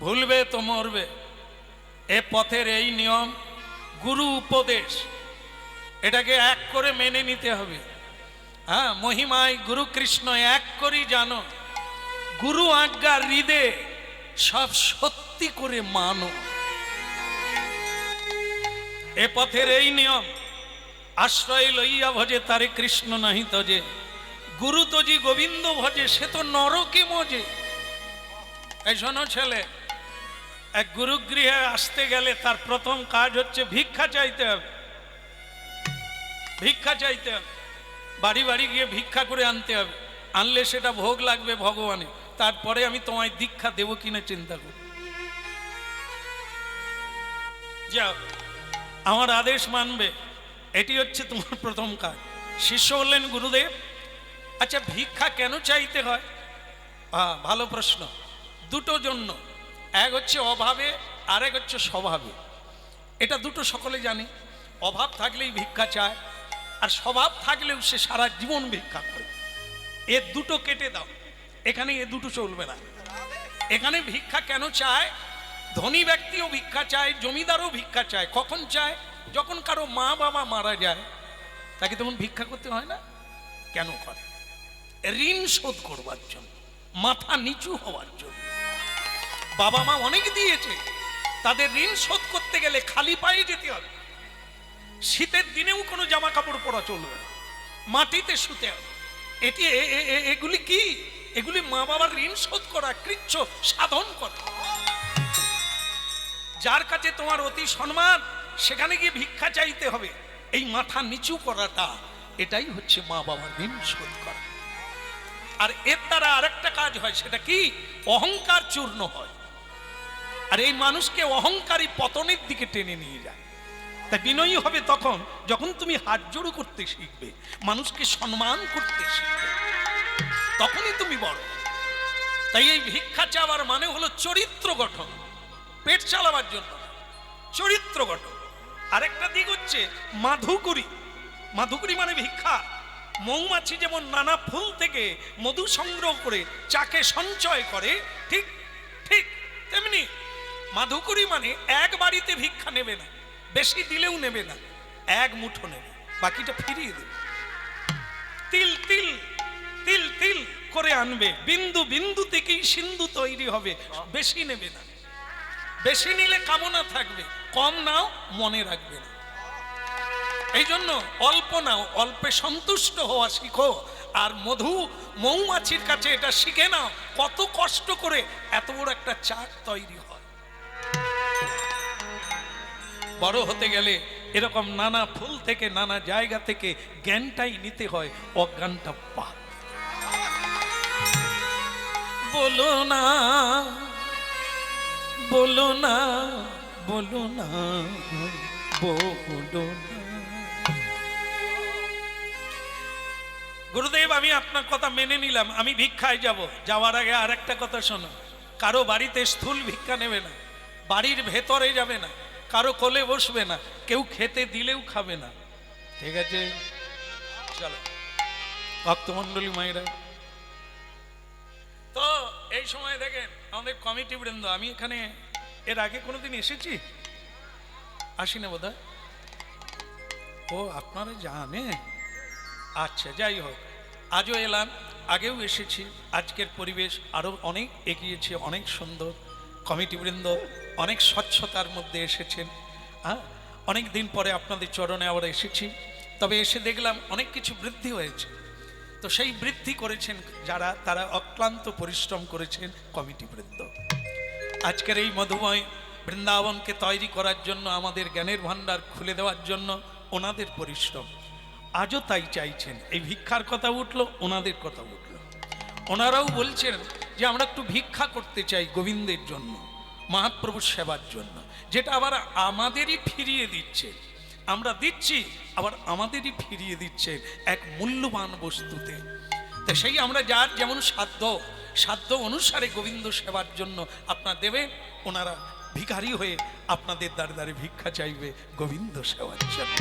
ভুলবে তো মরবে। এ পথের এই নিয়ম, গুরু উপদেশ, এটাকে এক করে মেনে নিতে হবে। হ্যাঁ, মহিমায় গুরু কৃষ্ণ এক করি জানো, গুরু আজ্ঞা হৃদে সব সত্যি করে মানো। এ পথের এই নিয়ম, আশ্রয় লইয়া ভজে তারে কৃষ্ণ নাহি তজে, গুরু তজি গোবিন্দ ভজে সে তো নরকে মজে। এই শোনো ছেলে, এক গুরুগৃহে আসতে গেলে তার প্রথম কাজ হচ্ছে ভিক্ষা চাইতে হবে। ভিক্ষা চাইতে হবে, বাড়ি বাড়ি গিয়ে ভিক্ষা করে আনতে হবে। আনলে সেটা ভোগ লাগবে ভগবানে, তারপরে আমি তোমায় দীক্ষা দেব কিনা চিন্তা করি। যাও, আমার আদেশ মানবে, এটি হচ্ছে তোমার প্রথম কাজ। শিষ্য বললেন, গুরুদেব আচ্ছা ভিক্ষা কেন চাইতে হয়? ভালো প্রশ্ন। দুটো জন্য, এক হচ্ছে অভাবে, আর এক হচ্ছে স্বভাবে। এটা দুটো সকলে জানি। অভাব থাকলেই ভিক্ষা চায়, আর স্বভাব থাকলেও সে সারা জীবন ভিক্ষা করে। এ দুটো কেটে দাও, এখানে এ দুটো চলবে না। এখানে ভিক্ষা কেন চায়? ধনী ব্যক্তিও ভিক্ষা চায়, জমিদারও ভিক্ষা চায়। কখন চায়? যখন কারো মা বাবা মারা যায়, তাকে তেমন ভিক্ষা করতে হয় না? কেন করে? ঋণ শোধ করবার জন্য, মাথা নিচু হওয়ার জন্য। বাবা মা অনেক দিয়েছে, তাদের ঋণ শোধ করতে গেলে খালি পায়ে যেতে হবে। শীতের দিনেও কোনো জামা কাপড় পরা চলবে না, মাটিতে শুতে হবে। এগুলি কি? এগুলি মা বাবার ঋণ শোধ করা, কৃচ্ছ সাধন করা। যার কাছে তোমার অতি সম্মান, সেখানে গিয়ে ভিক্ষা চাইতে হবে। এই মাথা নিচু করাটা, এটাই হচ্ছে মা বাবার ঋণ শোধ করা। আর এর দ্বারা আরেকটা কাজ হয়, সেটা কি? অহংকার চূর্ণ হয়। আর এই মানুষকে অহংকারী পতনের দিকে টেনে নিয়ে যায়। তা বিনয়ী হবে তখন, যখন তুমি হাত জোড়ো করতে শিখবে, মানুষকে সম্মান করতে শিখবে, তখনই তুমি বড়। তাই এই ভিক্ষা চাওয়ার মানে হলো চরিত্র গঠন, পেট চালাবার জন্য চরিত্র গঠন। আরেকটা দিক হচ্ছে মাধুকরী। মাধুকরী মানে ভিক্ষা। মৌমাছি যেমন নানা ফুল থেকে মধু সংগ্রহ করে চাকে সঞ্চয় করে, ঠিক ঠিক তেমনি মাধুকরী মানে এক বাড়িতে ভিক্ষা নেবে না, বেশি দিলেও নেবে না, এক মুঠো নেবে, বাকিটা ফিরিয়ে দেবে। তিল তিল তিল তিল করে আনবে, বিন্দু বিন্দু থেকেই সিন্ধু তৈরি হবে। বেশি নেবে না, বেশি নিলে কামনা থাকবে, কম নাও মনে রাখবে না। এই জন্য অল্প নাও, অল্পে সন্তুষ্ট হওয়া শিখো। আর মৌমাছির কাছে এটা শিখে নাও, কত কষ্ট করে এত বড় একটা চাক তৈরি হয়। বড় হতে গেলে এরকম নানা ফুল থেকে, নানা জায়গা থেকে জ্ঞানটাই নিতে হয়, অজ্ঞানটা বাদ। বলো না বলো না বলো না বলো না। গুরুদেব আমি আপনার কথা মেনে নিলাম, আমি ভিক্ষায় যাব। যাওয়ার আগে আর একটা কথা শোনো, কারো বাড়িতে স্থূল ভিক্ষা নেবে না, বাড়ির ভেতরে যাবে না, কারো কোলে বসবে না, কেউ খেতে দিলেও খাবে না, ঠিক আছে? চলো ভক্তমন্ডলী মায়েরা। তো এই সময় দেখেন আমাদের কমিটি বৃন্দ, আমি এখানে এর আগে কোনোদিন এসেছি? আসি না বোধহয়। ও আপনারা জানেন, আচ্ছা যাই হোক, আজও এলাম, আগেও এসেছি। আজকের পরিবেশ আরো অনেক এগিয়েছে, অনেক সুন্দর। কমিটি বৃন্দ অনেক স্বচ্ছতার মধ্যে এসেছেন। অনেক দিন পরে আপনাদের চরণে আবার এসেছি, তবে এসে দেখলাম অনেক কিছু বৃদ্ধি হয়েছে। তো সেই বৃদ্ধি করেছেন যারা, তারা অক্লান্ত পরিশ্রম করেছেন কমিটি বৃন্দ। আজকের এই মধুময় বৃন্দাবনকে তৈরি করার জন্য, আমাদের জ্ঞানের ভাণ্ডার খুলে দেওয়ার জন্য ওনাদের পরিশ্রম আজও তাই চাইছেন। এই ভিক্ষার কথা উঠলো, ওনাদের কথা উঠলো। ওনারাও বলছেন যে আমরা একটু ভিক্ষা করতে চাই গোবিন্দের জন্য, মহাপ্রভুর সেবার জন্য, যেটা আবার আমাদেরই ফিরিয়ে দিচ্ছে। আমরা দিচ্ছি, আবার আমাদেরই ফিরিয়ে দিচ্ছে এক মূল্যবান বস্তুতে। তো সেই আমরা যার যেমন সাধ্য অনুসারে গোবিন্দ সেবার জন্য আপনারা দেবেন। ওনারা ভিখারি হয়ে আপনাদের দ্বারে দ্বারে ভিক্ষা চাইবে গোবিন্দ সেবার জন্য।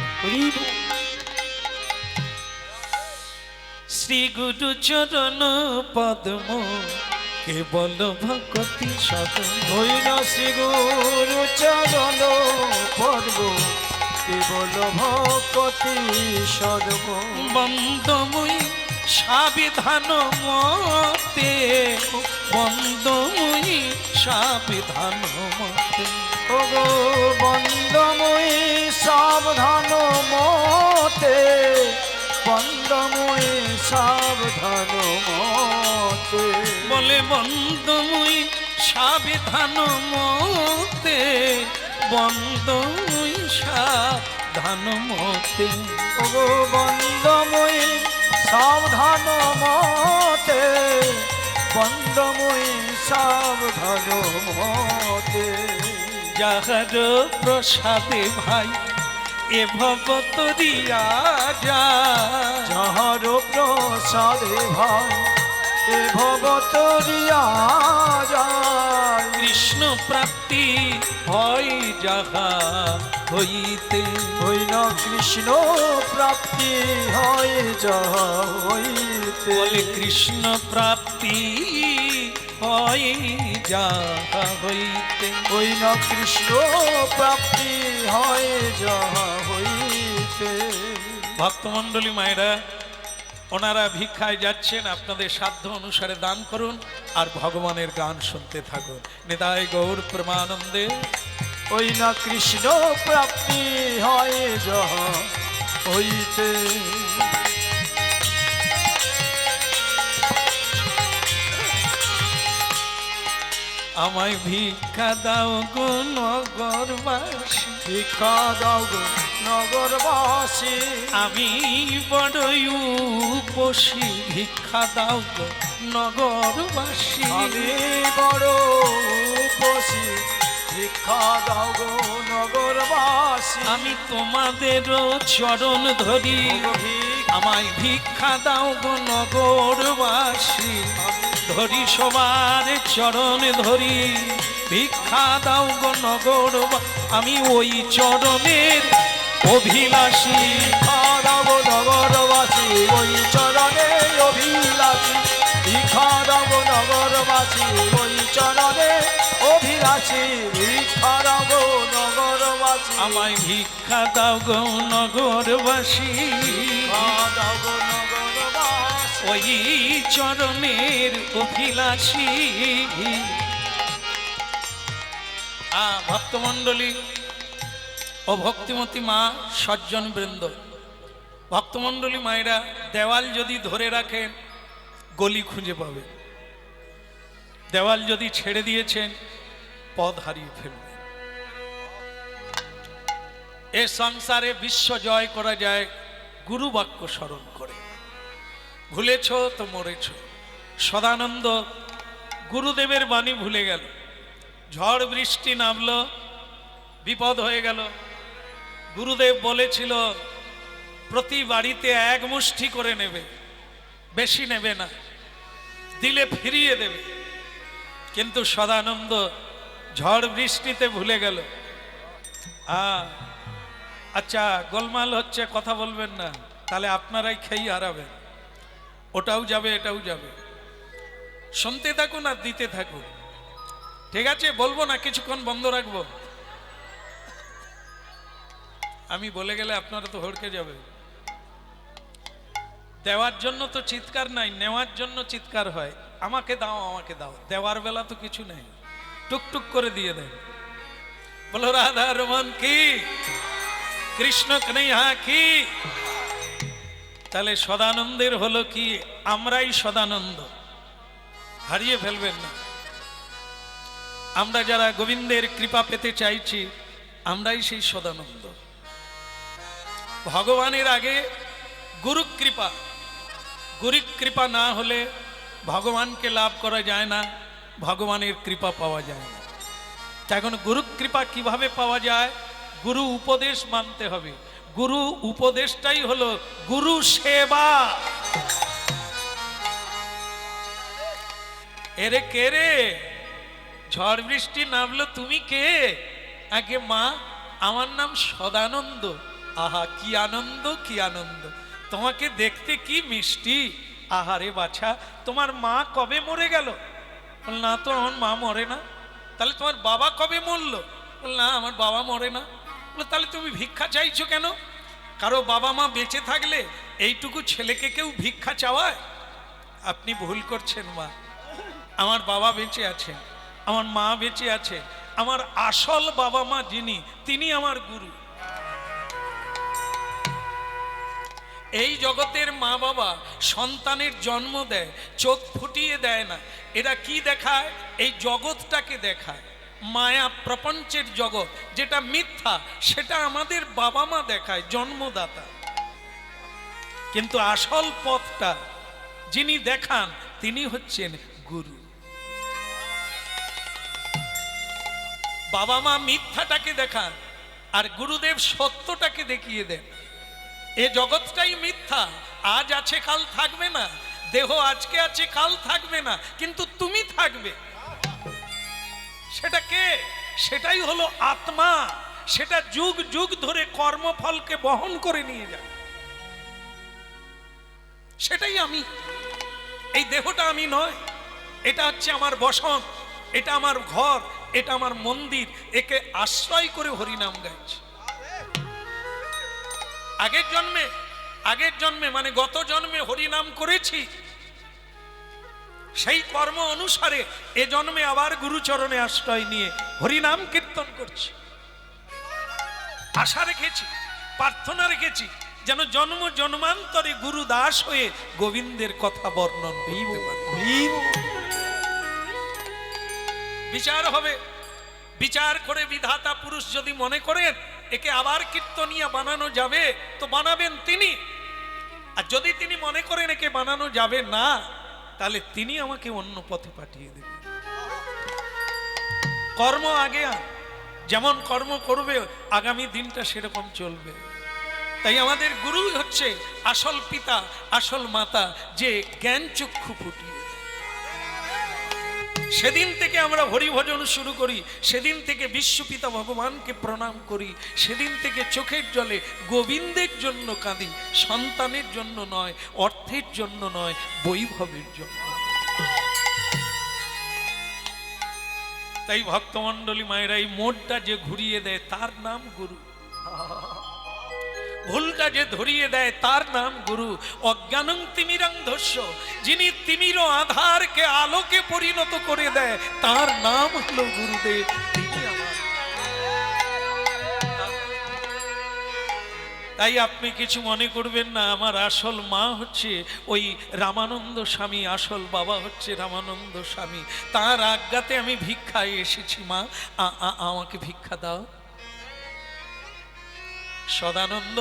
শ্রী গুরু চরণ পদ্ম কেবল ভক্তি সদন হইল শ্রী গুরু চরণ পর্ব কেবল ভক্তি সর্ব বন্দময়ী সাবিধান মতে বন্দময়ী সাবিধান মতে ওগো বন্দময়ী সাবধান মতে বন্দময়ী সাবধান মতে বলে বন্দময়ী সাবিধান মতে বন্দময়ী সাবধান মতে ওগো বন্দময়ী সাবধান মতে বন্দময়ী সাবধান মতে যাহার প্রসাদে ভাই এ ভবতরিয়া যা যাহার প্রসাদে ভাই এ ভবতরিয়া যায় কৃষ্ণ প্রাপ্তি হয় যাহা হইতে হইল কৃষ্ণ প্রাপ্তি হয় যাহা হইতে বলে কৃষ্ণ প্রাপ্তি হয় যাহা হইতে হইল কৃষ্ণ প্রাপ্তি হয় যাহা হইতে ভক্তমণ্ডলী মায়েরা ওনারা ভিক্ষায় যাচ্ছেন, আপনাদের সাধ্য অনুসারে দান করুন আর ভগবানের গান শুনতে থাকুন। নিতাই গৌর প্রেমানন্দে। ওই না কৃষ্ণ প্রাপ্তি হয় যাহা হইতে আমায় ভিক্ষা দাও গো নগরবাসী, ভিক্ষা দাও গো নগরবাসী আমি বড়ই উপসী, ভিক্ষা দাও গো নগরবাসী। আমি বড় উপসী ভিক্ষা দাও গো নগরবাসী আমি তোমাদেরও চরণ ধরি, আমায় ভিক্ষা দাও গো নগরবাসী। ধরি সবার চরণ ধরি, ভিক্ষা দাও গো নগর, আমি ওই চরণের অভিলাষী। ভিক্ষা দাও গো নগরবাসী ওই চরণে অভিলাষী ভিক্ষা দাও গো নগরবাসী ওই চরণে অভিলাষী ভিক্ষা দাও গো নগরবাসী আমায় ভিক্ষা দাও গো নগরবাসী, ভিক্ষা দাও গো নগরবাসী ওই চরণের অভিলাষী। ভক্তমণ্ডলী ও ভক্তিমতী মা, সজ্জন বৃন্দ, ভক্তমণ্ডলী মায়েরা, দেওয়াল যদি ধরে রাখেন গলি খুঁজে পাবে, দেওয়াল যদি ছেড়ে দিয়েছেন পথ হারিয়ে ফেলবে। এ সংসারে বিশ্ব জয় করা যায় গুরু বাক্য স্মরণ করে। ভুলেছ তো মরেছ। সদানন্দ গুরুদেবের বাণী ভুলে গেল, ঝড় বৃষ্টি নামলো, বিপদ হয়ে গেল। গুরুদেব বলেছিল প্রতি বাড়িতে এক মুষ্টি করে নেবে, বেশি নেবে না, দিলে ফিরিয়ে দেবে। কিন্তু সদানন্দ ঝড় বৃষ্টিতে ভুলে গেল। আচ্ছা, গোলমাল হচ্ছে, কথা বলবেন না, তাহলে আপনারাই খেয়ে হারাবেন। ওটাও যাবে, এটাও যাবে। শুনতে থাকুন আর দিতে থাকুন, ঠিক আছে? বলবো না, কিছুক্ষণ বন্ধ রাখবো। আমি বলে গেলে আপনারা তো হড়কে যাবে। দেওয়ার জন্য তো চিৎকার নাই, নেওয়ার জন্য চিৎকার হয়। আমাকে দাও, আমাকে দাও। দেওয়ার বেলা তো কিছু নেই, টুকটুক করে দিয়ে দেন। বলো রাধা রমন কি, কৃষ্ণ কনৈয়া কি। তাহলে সদানন্দের হলো কি, আমরাই সদানন্দ, হারিয়ে ফেলবেন না। আমরা যারা গোবিন্দের কৃপা পেতে চাইছি, আমরাই সেই সদানন্দ। ভগবানের আগে গুরু কৃপা, গুরু কৃপা না হলে ভগবানকে লাভ করা যায় না, ভগবানের কৃপা পাওয়া যায় না। এখন গুরু কৃপা কিভাবে পাওয়া যায়? গুরু উপদেশ মানতে হবে। গুরু উপদেশটাই হলো গুরু সেবা। এরে কে রে, ঝড় বৃষ্টি নামলো, তুমি কে? আগে মা, আমার নাম সদানন্দ। আহা, কি আনন্দ, কি আনন্দ, তোমাকে দেখতে কি মিষ্টি। আহারে বাছা, তোমার মা কবে মরে গেল? বল না তো আমার মা মরে না। তাহলে তোমার বাবা কবে মরলো? বল না আমার বাবা মরে না। বলে তাহলে তুমি ভিক্ষা চাইছো কেন? কারো বাবা মা বেঁচে থাকলে এইটুকু ছেলেকে কেউ ভিক্ষা চাওয়ায়? আপনি ভুল করছেন মা। আমার বাবা বেঁচে আছেন, আমার মা বেঁচে আছে, আমার আসল বাবা মা যিনি তিনি আমার গুরু। এই জগতের মা বাবা সন্তানের জন্ম দেয়, চোখ ফুটিয়ে দেয় না। এরা কি দেখায়? এই জগৎটাকে দেখায়। মায়া প্রপঞ্চের জগৎ যেটা মিথ্যা সেটা আমাদের বাবা মা দেখায়, জন্মদাতা। কিন্তু আসল পথটা যিনি দেখান তিনি হচ্ছেন গুরু। বাবা মা মিথ্যাটাকে দেখান আর গুরুদেব সত্যটাকে দেখিয়ে দেন। এ জগৎটাই মিথ্যা, আজ আছে কাল থাকবে না। দেহ আজকে আছে কাল থাকবে না, কিন্তু তুমি থাকবে। সেটা কে? সেটাই হলো আত্মা। সেটা যুগ যুগ ধরে কর্মফলকে বহন করে নিয়ে যায়। সেটাই আমি। এই দেহটা আমি নয়, এটা হচ্ছে আমার বসন, এটা আমার ঘর, এটা আমার মন্দির। একে আশ্রয় করে হরিনাম গাইছি। আগের জন্মে মানে গত জন্মে হরিনাম করেছি, সেই কর্ম অনুসারে এ জন্মে আবার গুরুচরণে আশ্রয় নিয়ে হরিনাম কীর্তন করছি। আশা রেখেছি, প্রার্থনা রেখেছি যেন জন্ম জন্মান্তরে গুরু দাস হয়ে গোবিন্দের কথা বর্ণন করতে পারি। বিচার হবে, বিচার করে বিধাতা পুরুষ যদি মনে করেন একে আবার কীর্তনিয়া বানানো যাবে তো বানাবেন তিনি। আর যদি তিনি মনে করেন একে বানানো যাবে না, তাহলে তিনি আমাকে অন্য পথে পাঠিয়ে দেবেন। কর্ম আগে যেমন কর্ম করবে আগামী দিনটা সেরকম চলবে। তাই আমাদের গুরু হচ্ছে আসল পিতা, আসল মাতা, যে জ্ঞান চক্ষু ফুটিয়ে। সেদিন থেকে আমরা হরিভজন শুরু করি, সেদিন থেকে বিশ্বপিতা ভগবানকে প্রণাম করি, সেদিন থেকে চোখের জলে গোবিন্দের জন্য কাঁদি, সন্তানের জন্য নয়, অর্থের জন্য নয়, বৈভবের জন্য। তাই ভক্তমণ্ডলী মায়েরা এই মোড়টা যে ঘুরিয়ে দেয় তার নাম গুরু, ভুলটা যে ধরিয়ে দেয় তার নাম গুরু। অজ্ঞানং তিমিরান্ধস্য, যিনি তিমির আধারকে আলোকে পরিণত করে দেয় তার নাম হলো গুরুদেব। তিনি আমার। তাই আপনি কিছু মনে করবেন না, আমার আসল মা হচ্ছে ওই রামানন্দ স্বামী, আসল বাবা হচ্ছে রামানন্দ স্বামী। তার আজ্ঞাতে আমি ভিক্ষায় এসেছি। মা আমাকে ভিক্ষা দাও। সদানন্দ,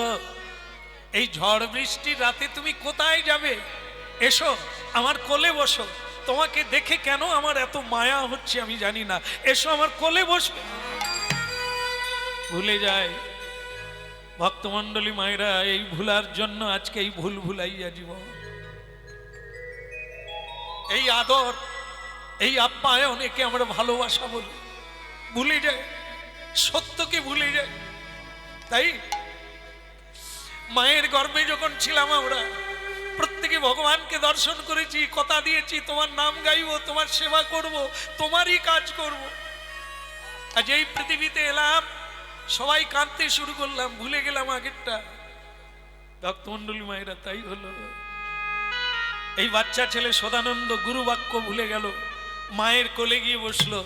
এই ঝড় বৃষ্টির রাতে তুমি কোথায় যাবে? এসো আমার কোলে বসো। তোমাকে দেখে কেন আমার এত মায়া হচ্ছে আমি জানি না। এসো আমার কোলে বসবে। ভুলে যায় ভক্তমণ্ডলী মায়েরা, এই ভুলার জন্য আজকে এই ভুল ভুলাইয়া জীবন। এই আদর, এই আপ্যায়ন, একে আমরা ভালোবাসা বলি, ভুলে যায়, সত্যকে ভুলে যায়। তাই মায়ের গর্ভে যখন ছিলাম আমরা প্রত্যেকে ভগবানকে দর্শন করেছি, কথা দিয়েছি তোমার নাম গাইব, তোমার সেবা করব, তোমারই কাজ করব। আজ এই পৃথিবীতে এলাম, সবাই কাঁদতে শুরু করলাম, ভুলে গেলাম আগেরটা। ভক্তমণ্ডলী মায়েরা তাই হলো। এই বাচ্চা ছেলে সদানন্দ গুরু বাক্য ভুলে গেল, মায়ের কোলে গিয়ে বসলো।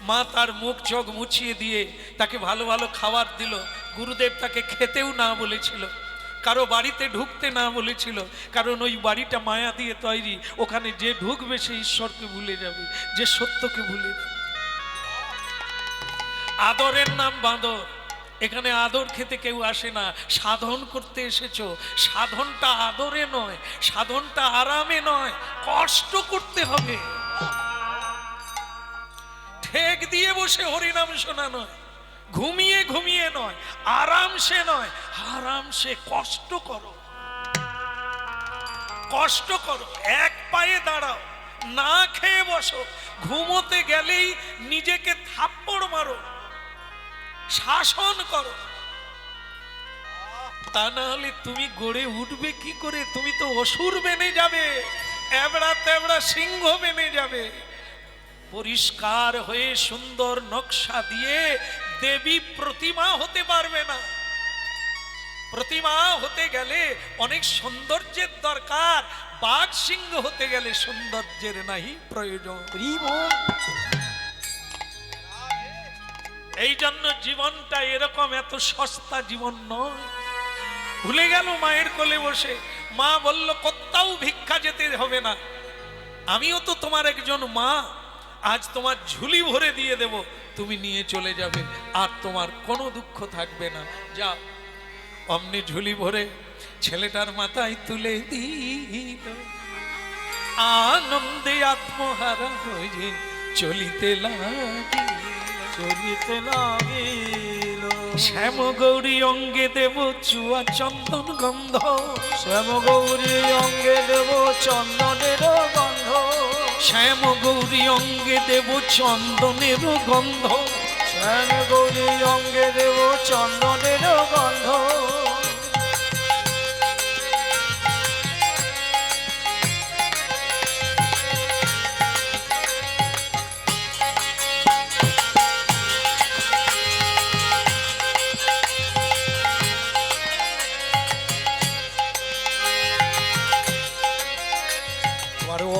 মা তার মুখ চোখ মুছিয়ে দিয়ে তাকে ভালো ভালো খাবার দিল। গুরুদেব তাকে খেতেও না বলেছিল, কারো বাড়িতে ঢুকতে না বলেছিল, কারণ ওই বাড়িটা মায়া দিয়ে তৈরি। ওখানে যে ঢুকবে সে ঈশ্বরকে ভুলে যাবে, যে সত্যকে ভুলে যাবে। আদরের নাম বাঁদর। এখানে আদর খেতে কেউ আসে না, সাধন করতে এসেছো। সাধনটা আদরে নয়, সাধনটা আরামে নয়, কষ্ট করতে হবে। ঠেক দিয়ে বসে হরিনাম শোনা নয়, ঘুমিয়ে ঘুমিয়ে নয়, আরামসে নয়, আরামসে কষ্ট করো, কষ্ট করো। এক পায়ে দাঁড়াও, না খেয়ে বসো, ঘুমোতে গেলেই নিজেকে থাপ্পড় মারো, শাসন করো। তা না হলে তুমি গড়ে উঠবে কি করে? তুমি তো অসুর বেনে যাবে, এবড়া তেবড়া সিংহ বেনে যাবে। পরিষ্কার হয়ে সুন্দর নকশা দিয়ে দেবী প্রতিমা হতে পারবে না। প্রতিমা হতে গেলে অনেক সৌন্দর্যের দরকার, বাঘ সিংহ হতে গেলে সৌন্দর্যের নাহি প্রয়োজন। এই জন্য জীবনটা এরকম এত সস্তা জীবন নয়। ভুলে গেল মায়ের কোলে বসে, মা বলল কোথাও ভিক্ষা যেতে হবে না, আমিও তো তোমার একজন মা, আজ তোমার ঝুলি ভরে দিয়ে দেব, তুমি নিয়ে চলে যাবে, আর তোমার কোনো দুঃখ থাকবে না, যাও। অমনি ঝুলি ভরে ছেলেটার মাথায় তুলে দিল, আনন্দে আত্মহারা হয়ে চলিতে লাগিল। শ্যাম গৌরী অঙ্গে দেব চুয়া চন্দন গন্ধ, শ্যাম গৌরী অঙ্গে দেব চন্দনের গন্ধ, শ্যাম গৌরী অঙ্গে দেব চন্দনের গন্ধ, শ্যাম গৌরী অঙ্গে দেব চন্দনের গন্ধ।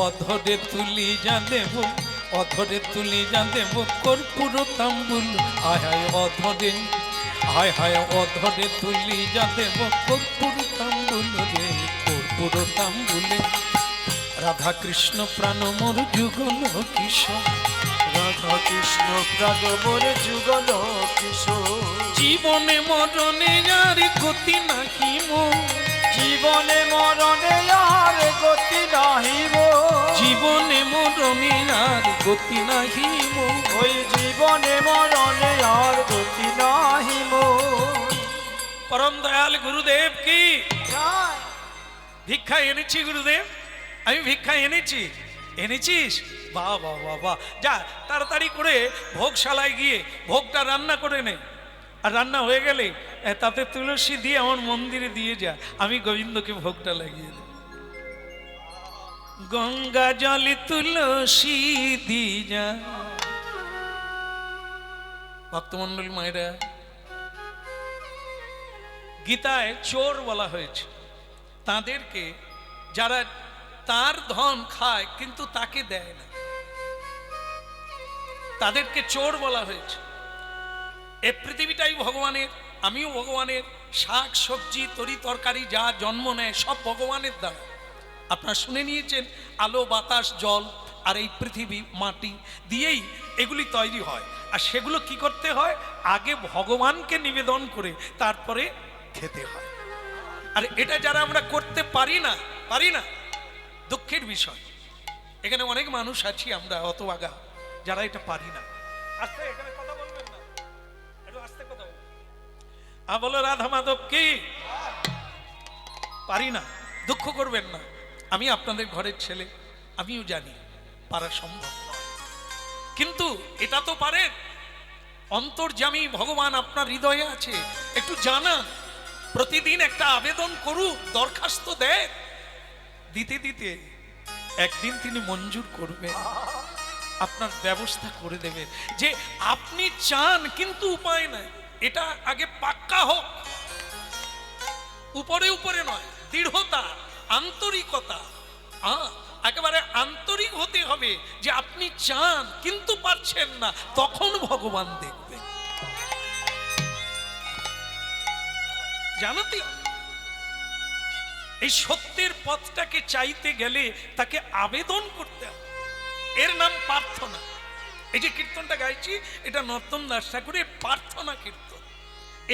অধরে তুলি যা দেব, অধরে তুলি যা দেব কর্পূর তাম্বুল, হায় হায় অধরে, হায় হায় অধরে তুলি যা দেব কর্পূর তাম্বুল রে, কর্পূর তাম্বুলে রাধা কৃষ্ণ প্রাণ মোর যুগল কিশোর, রাধা কৃষ্ণ প্রাণ মোর যুগল কিশোর। জীবনে মরণে আর গতি নাহি মোর, জীবনে মরণে আর গতি নাহিব, জীবনে মরণে আর গতি নাহি মোর, ওই জীবনে মরণে আর গতি নাহিব। পরম দয়াল গুরুদেব কি ভিক্ষা এনেছি গুরুদেব, আমি ভিক্ষা এনেছি। এনেছিস? বাহ বাহ বাহ বাহ, যা তাড়াতাড়ি করে ভোগশালায় গিয়ে ভোগটা রান্না করে নে, আর রান্না হয়ে গেলে তাতে তুলসী দিয়ে আমার মন্দিরে দিয়ে যা, আমি গোবিন্দকে ভোগটা লাগিয়ে দেব। গঙ্গা জলে তুলসী দিয়ে যা। ভক্তমন্ডলী মায়েরা, গীতায় চোর বলা হয়েছে তাদেরকে যারা তার ধন খায় কিন্তু তাকে দেয় না, তাদেরকে চোর বলা হয়েছে। এ পৃথিবীটাই ভগবানের, আমিও ভগবানের, শাক সবজি তরি তরকারি যা জন্ম নেয় সব ভগবানের দ্বারা। আপনারা শুনে নিয়েছেন, আলো বাতাস জল আর এই পৃথিবী মাটি দিয়েই এগুলি তৈরি হয়। আর সেগুলো কি করতে হয়? আগে ভগবানকে নিবেদন করে তারপরে খেতে হয়। আর এটা যারা আমরা করতে পারি না, দুঃখের বিষয়। এখানে অনেক মানুষ আছি আমরা হতভাগা যারা এটা পারি না। আস্তে এখানে কথা বলবেন না, একটু আস্তে কথা বলবেন। বলো রাধা মাধব কি পারি না, দুঃখ করবেন না, আমি আপনাদের ঘরের ছেলে, আমিও জানি পারা সম্ভব নয়, কিন্তু এটা তো পারেন। অন্তর্যামী ভগবান আপনার হৃদয়ে আছে, একটু জানান, প্রতিদিন একটা আবেদন করুন, দরখাস্ত দেন, দিতে দিতে একদিন তিনি মঞ্জুর করবেন, আপনার ব্যবস্থা করে দেবেন। যে আপনি চান কিন্তু উপায় নাই, এটা আগে পাক্কা হোক, উপরে উপরে নয়, দৃঢ়তা, আন্তরিকতা, একেবারে আন্তরিক হতে হবে যে আপনি চান কিন্তু পারছেন না, তখন ভগবান দেখবেন। জানতে এই সত্যের পথটাকে চাইতে গেলে তাকে আবেদন করতে হবে, এর নাম প্রার্থনা। এই যে কীর্তনটা গাইছি এটা নর্তন দাস ঠাকুরের প্রার্থনা কীর্তন,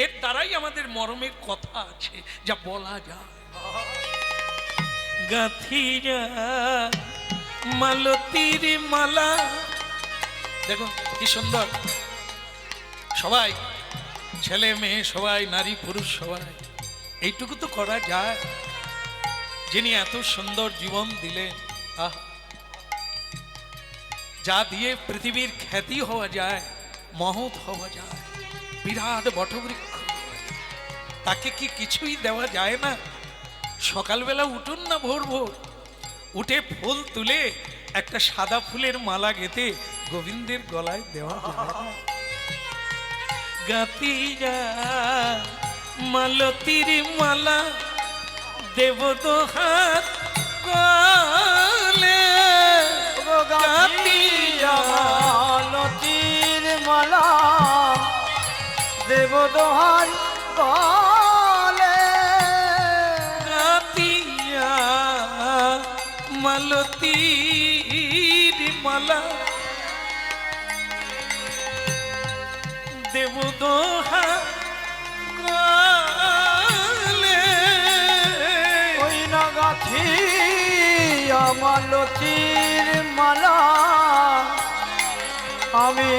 এর দ্বারাই আমাদের মরমের কথা আছে যা বলা যায়। গাথিয়া মালতীর মালা, দেখুন কি সুন্দর, সবাই ছেলে মেয়ে সবাই, নারী পুরুষ সবাই, এইটুকু তো করা যায়। যিনি এত সুন্দর জীবন দিলেন, যা দিয়ে পৃথিবীর খ্যাতি হওয়া যায়, মহৎ হওয়া যায়, বিরাট বটবৃক্ষ, তাকে কি কিছুই দেওয়া যায় না? সকালবেলা উঠুন না, ভোর ভোর উঠে ফুল তুলে একটা সাদা ফুলের মালা গেঁথে গোবিন্দের গলায় দেওয়া যাবে না। গাতিয়া মালতীর মালা দেব দোহাত গলে, গাতিয়া লতির মালা দেব দোহার গলে, গাতিয়া মালতীর মালা দেব দোহা গলে। ওই না গাথি আমার লতির মালা আমি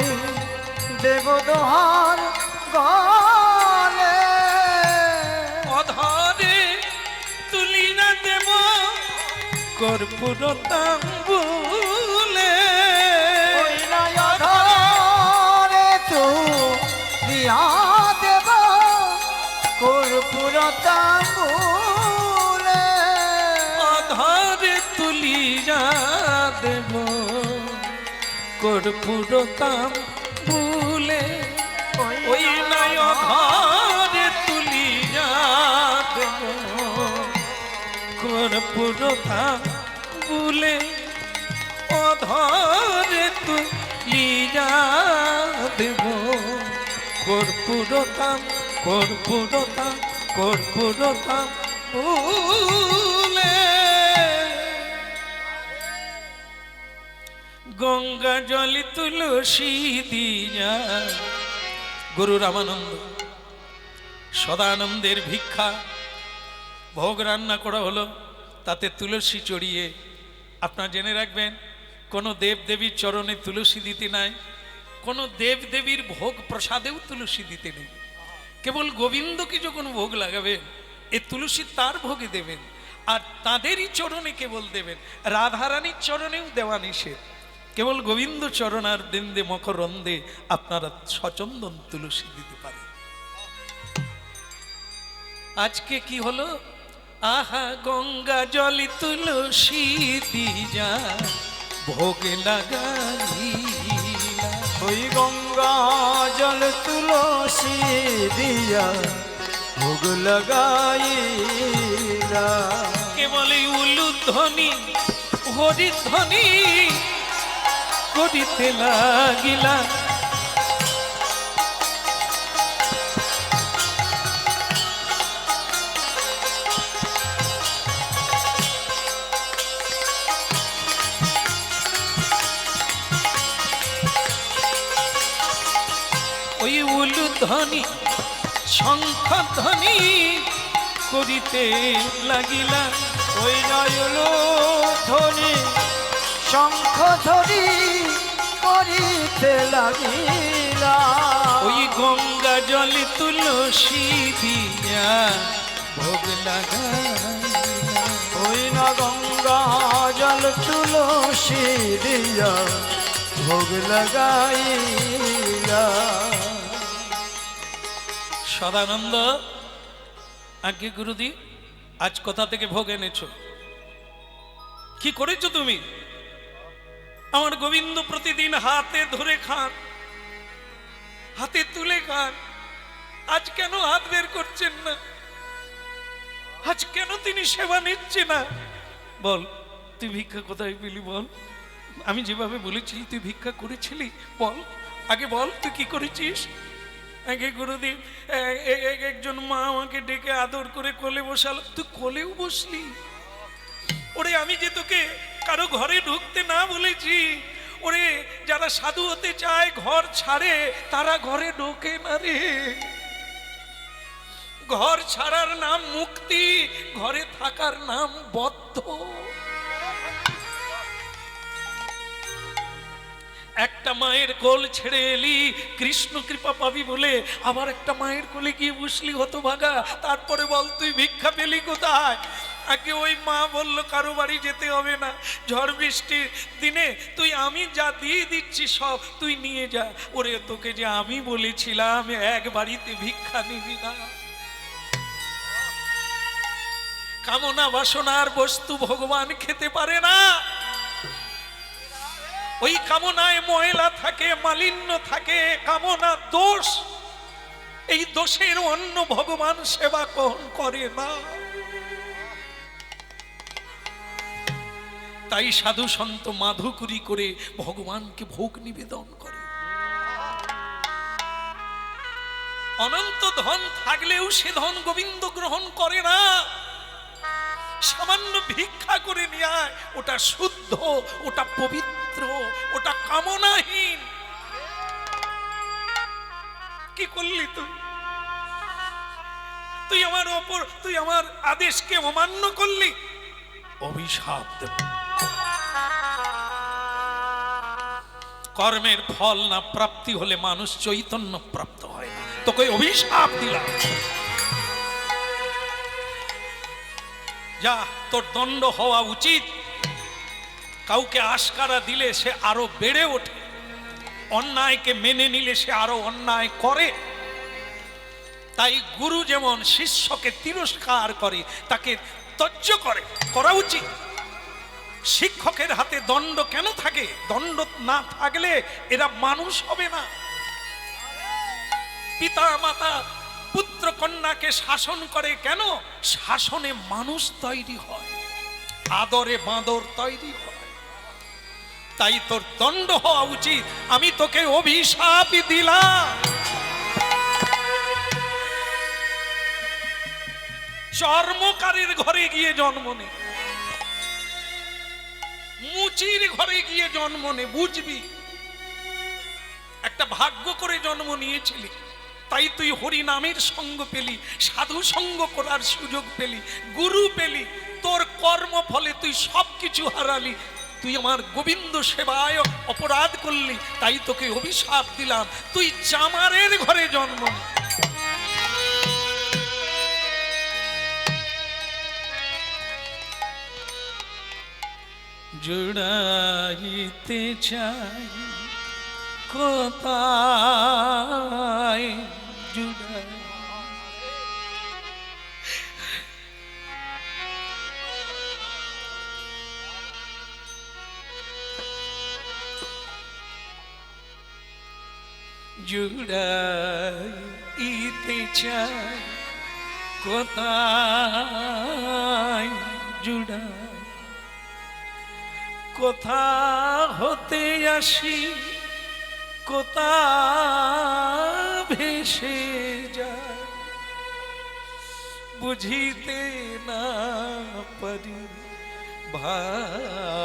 দেব দোহার গলে, অধরে তুলি না দেব কর্পূর তাম্বুলে। ওই না অধরে তু দিয়া দেব কর্পূর তাম্বুলে, অধরে তুলি যা দেব কর্পূর তাম্বুলে। ওই নয় অধরে তুলি যা দেব কর্পূর তাম্বুলে, অধরে তুলি যা দেব কর্পূর তাম্বুলে। গঙ্গা জলি তুলসী দিয়া, গুরু রামানন্দ সদানন্দের ভিক্ষা ভোগ রান্না করা হলো, তাতে তুলসী চড়িয়ে। আপনারা জেনে রাখবেন, কোনো দেব দেবীর চরণে তুলসী দিতে নাই, কোনো দেব দেবীর ভোগ প্রসাদেও তুলসী দিতে নেই। কেবল গোবিন্দকে যখন ভোগ লাগাবেন এ তুলসী তার ভোগে দেবেন, আর তাদেরই চরণে কেবল দেবেন। রাধারানীর চরণেও দেওয়া নিষেধ, কেবল গোবিন্দ চরণার বৃন্দে মকরন্দে আপনারা সচন্দন তুলসী দিতে পারেন। আজকে কি হলো? আহা গঙ্গা জলি তুলসী দিয়া ভোগ লাগাইলা। ওই গঙ্গা জল তুলসী দিয়া ভোগ লাগাইলা, কেবল উলুধ্বনি হরিধ্বনি করিতে লাগিলা। ওই উলুধ্বনি শঙ্খধ্বনি করিতে লাগিলা। ওই নয়লো ধ্বনি শঙ্খ ধ্বনি করিতে লাগিলা, ওই গঙ্গা জলে তুলসী দিয়া ভোগ লাগাইলা। ওই না গঙ্গা জল তুলসী দিয়া ভোগ লাগাইলা। সদানন্দ, আজ্ঞে গুরুদেব, আজ কোথা থেকে ভোগ এনেছো? কি করেছো তুমি? আমার গোবিন্দ প্রতিদিন হাতে ধরে খান, হাতে তুলে খান, আজ কেন হাত বের করছেন না? আজ কেন তিনি সেবা নিচ্ছে না? বল, তুই ভিক্ষা কোথায় পেলি বল? আমি যেভাবে বলেছি তুই ভিক্ষা করেছিলি, বল আগে বল, তুই কি করেছিস? আগে গুরুদেব, একজন মা আমাকে ডেকে আদর করে কোলে বসালো, তুই কোলেও বসলি? ওরে আমি যে তোকে কারো ঘরে ঢুকতে না বলেছি, ওরে যারা সাধু হতে চায় ঘর ছাড়ে, তারা ঘরে ঢোকে না রে। ঘর ছাড়ার নাম মুক্তি, ঘরে থাকার নাম বদ্ধ। একটা মায়ের কোল ছেড়ে এলি কৃষ্ণ কৃপা পাবি বলে, আবার একটা মায়ের কোলে গিয়ে বসলি হতভাগা। তারপরে বল তুই ভিক্ষা পেলি কোথায়? আগে ওই মা বলল কারো বাড়ি যেতে হবে না, ঝড় বৃষ্টির দিনে তুই আমি যা দিয়ে দিচ্ছি সব তুই নিয়ে যা। ওরে তোকে যে আমি বলেছিলাম এক বাড়িতে ভিক্ষা নিবি না। কামনা বাসনার বস্তু ভগবান খেতে পারে না। ওই কামনায় ময়লা থাকে, মালিন্য থাকে, কামনা দোষ। এই দোষের অন্য ভগবান সেবা গ্রহণ করে না। তাই সাধু সন্ত মাধুকরী করে ভগবানকে ভোগ নিবেদন করে। অনন্ত ধন থাকলেও সে ধন গোবিন্দ গ্রহণ করে না, সামান্য ভিক্ষা করে নিয়ে, ওটা শুদ্ধ, ওটা পবিত্র, ওটা কামনাহীন। কি করলি তুই? তুই আমার আদেশকে অমান্য করলি, অভিশাপ দেব। কর্মের ফল না প্রাপ্তি হলে মানুষ চৈতন্য প্রাপ্ত হয় না। তোকে অভিশাপ দিলাম, যা, তোর দণ্ড হওয়া উচিত। কাউকে আশকারা দিলে সে আরো বেড়ে ওঠে, অন্যায়কে মেনে নিলে সে আরো অন্যায় করে। তাই গুরু যেমন শিষ্যকে তিরস্কার করে, তাকে ত্যায্য করা উচিত। শিক্ষকের হাতে দণ্ড কেন থাকে? দণ্ড না থাকলে এরা মানুষ হবে না। পিতা মাতা পুত্র কন্যাকে শাসন করে কেন? শাসনে মানুষ তৈরি হয়, আদরে বাঁদর তৈরি হয়। তাই তোর দণ্ড হওয়া উচিত। আমি তোকে অভিশাপ দিলাম। চর্মকারের ঘরে গিয়ে জন্ম নে, মুচির ঘরে গিয়ে জন্ম নে, বুঝবি একটা ভাগ্য করে জন্ম নিয়েছিলি। তাই তুই হরি নামের সঙ্গ পেলি, সাধু সঙ্গ করার সুযোগ পেলি, গুরু পেলি। তোর কর্ম ফলে তুই সবকিছু হারালি। তুই আমার গোবিন্দ সেবায় অপরাধ করলি, তাই তোকে অভিশাপ দিলাম। তুই চামারের ঘরে জন্ম নে। জুড়াইতে চাই কোথায় জুড়াই, জুড়াইতে চাই কোথায় জুড়াই, কোথা হতে আসি কোথা ভেসে যায়, বুঝিতে না পারি ভাবিগোতা,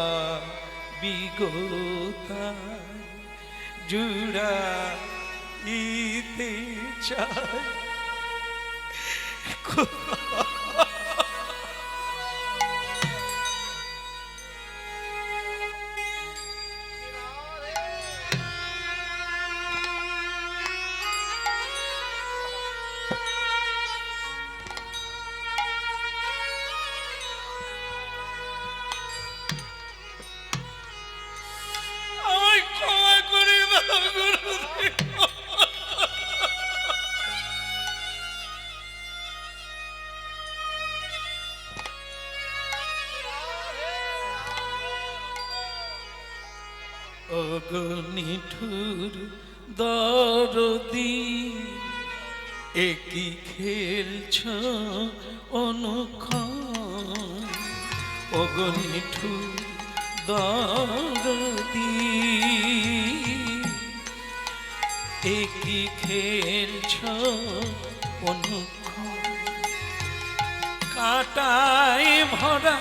জুড়াইতে চাই নিঠুর দরদি, একই খেলছ অনুক্ষণ। ওগো নিঠুর দরদি, একই খেলছ অনুক্ষণ। কাটায় ভরা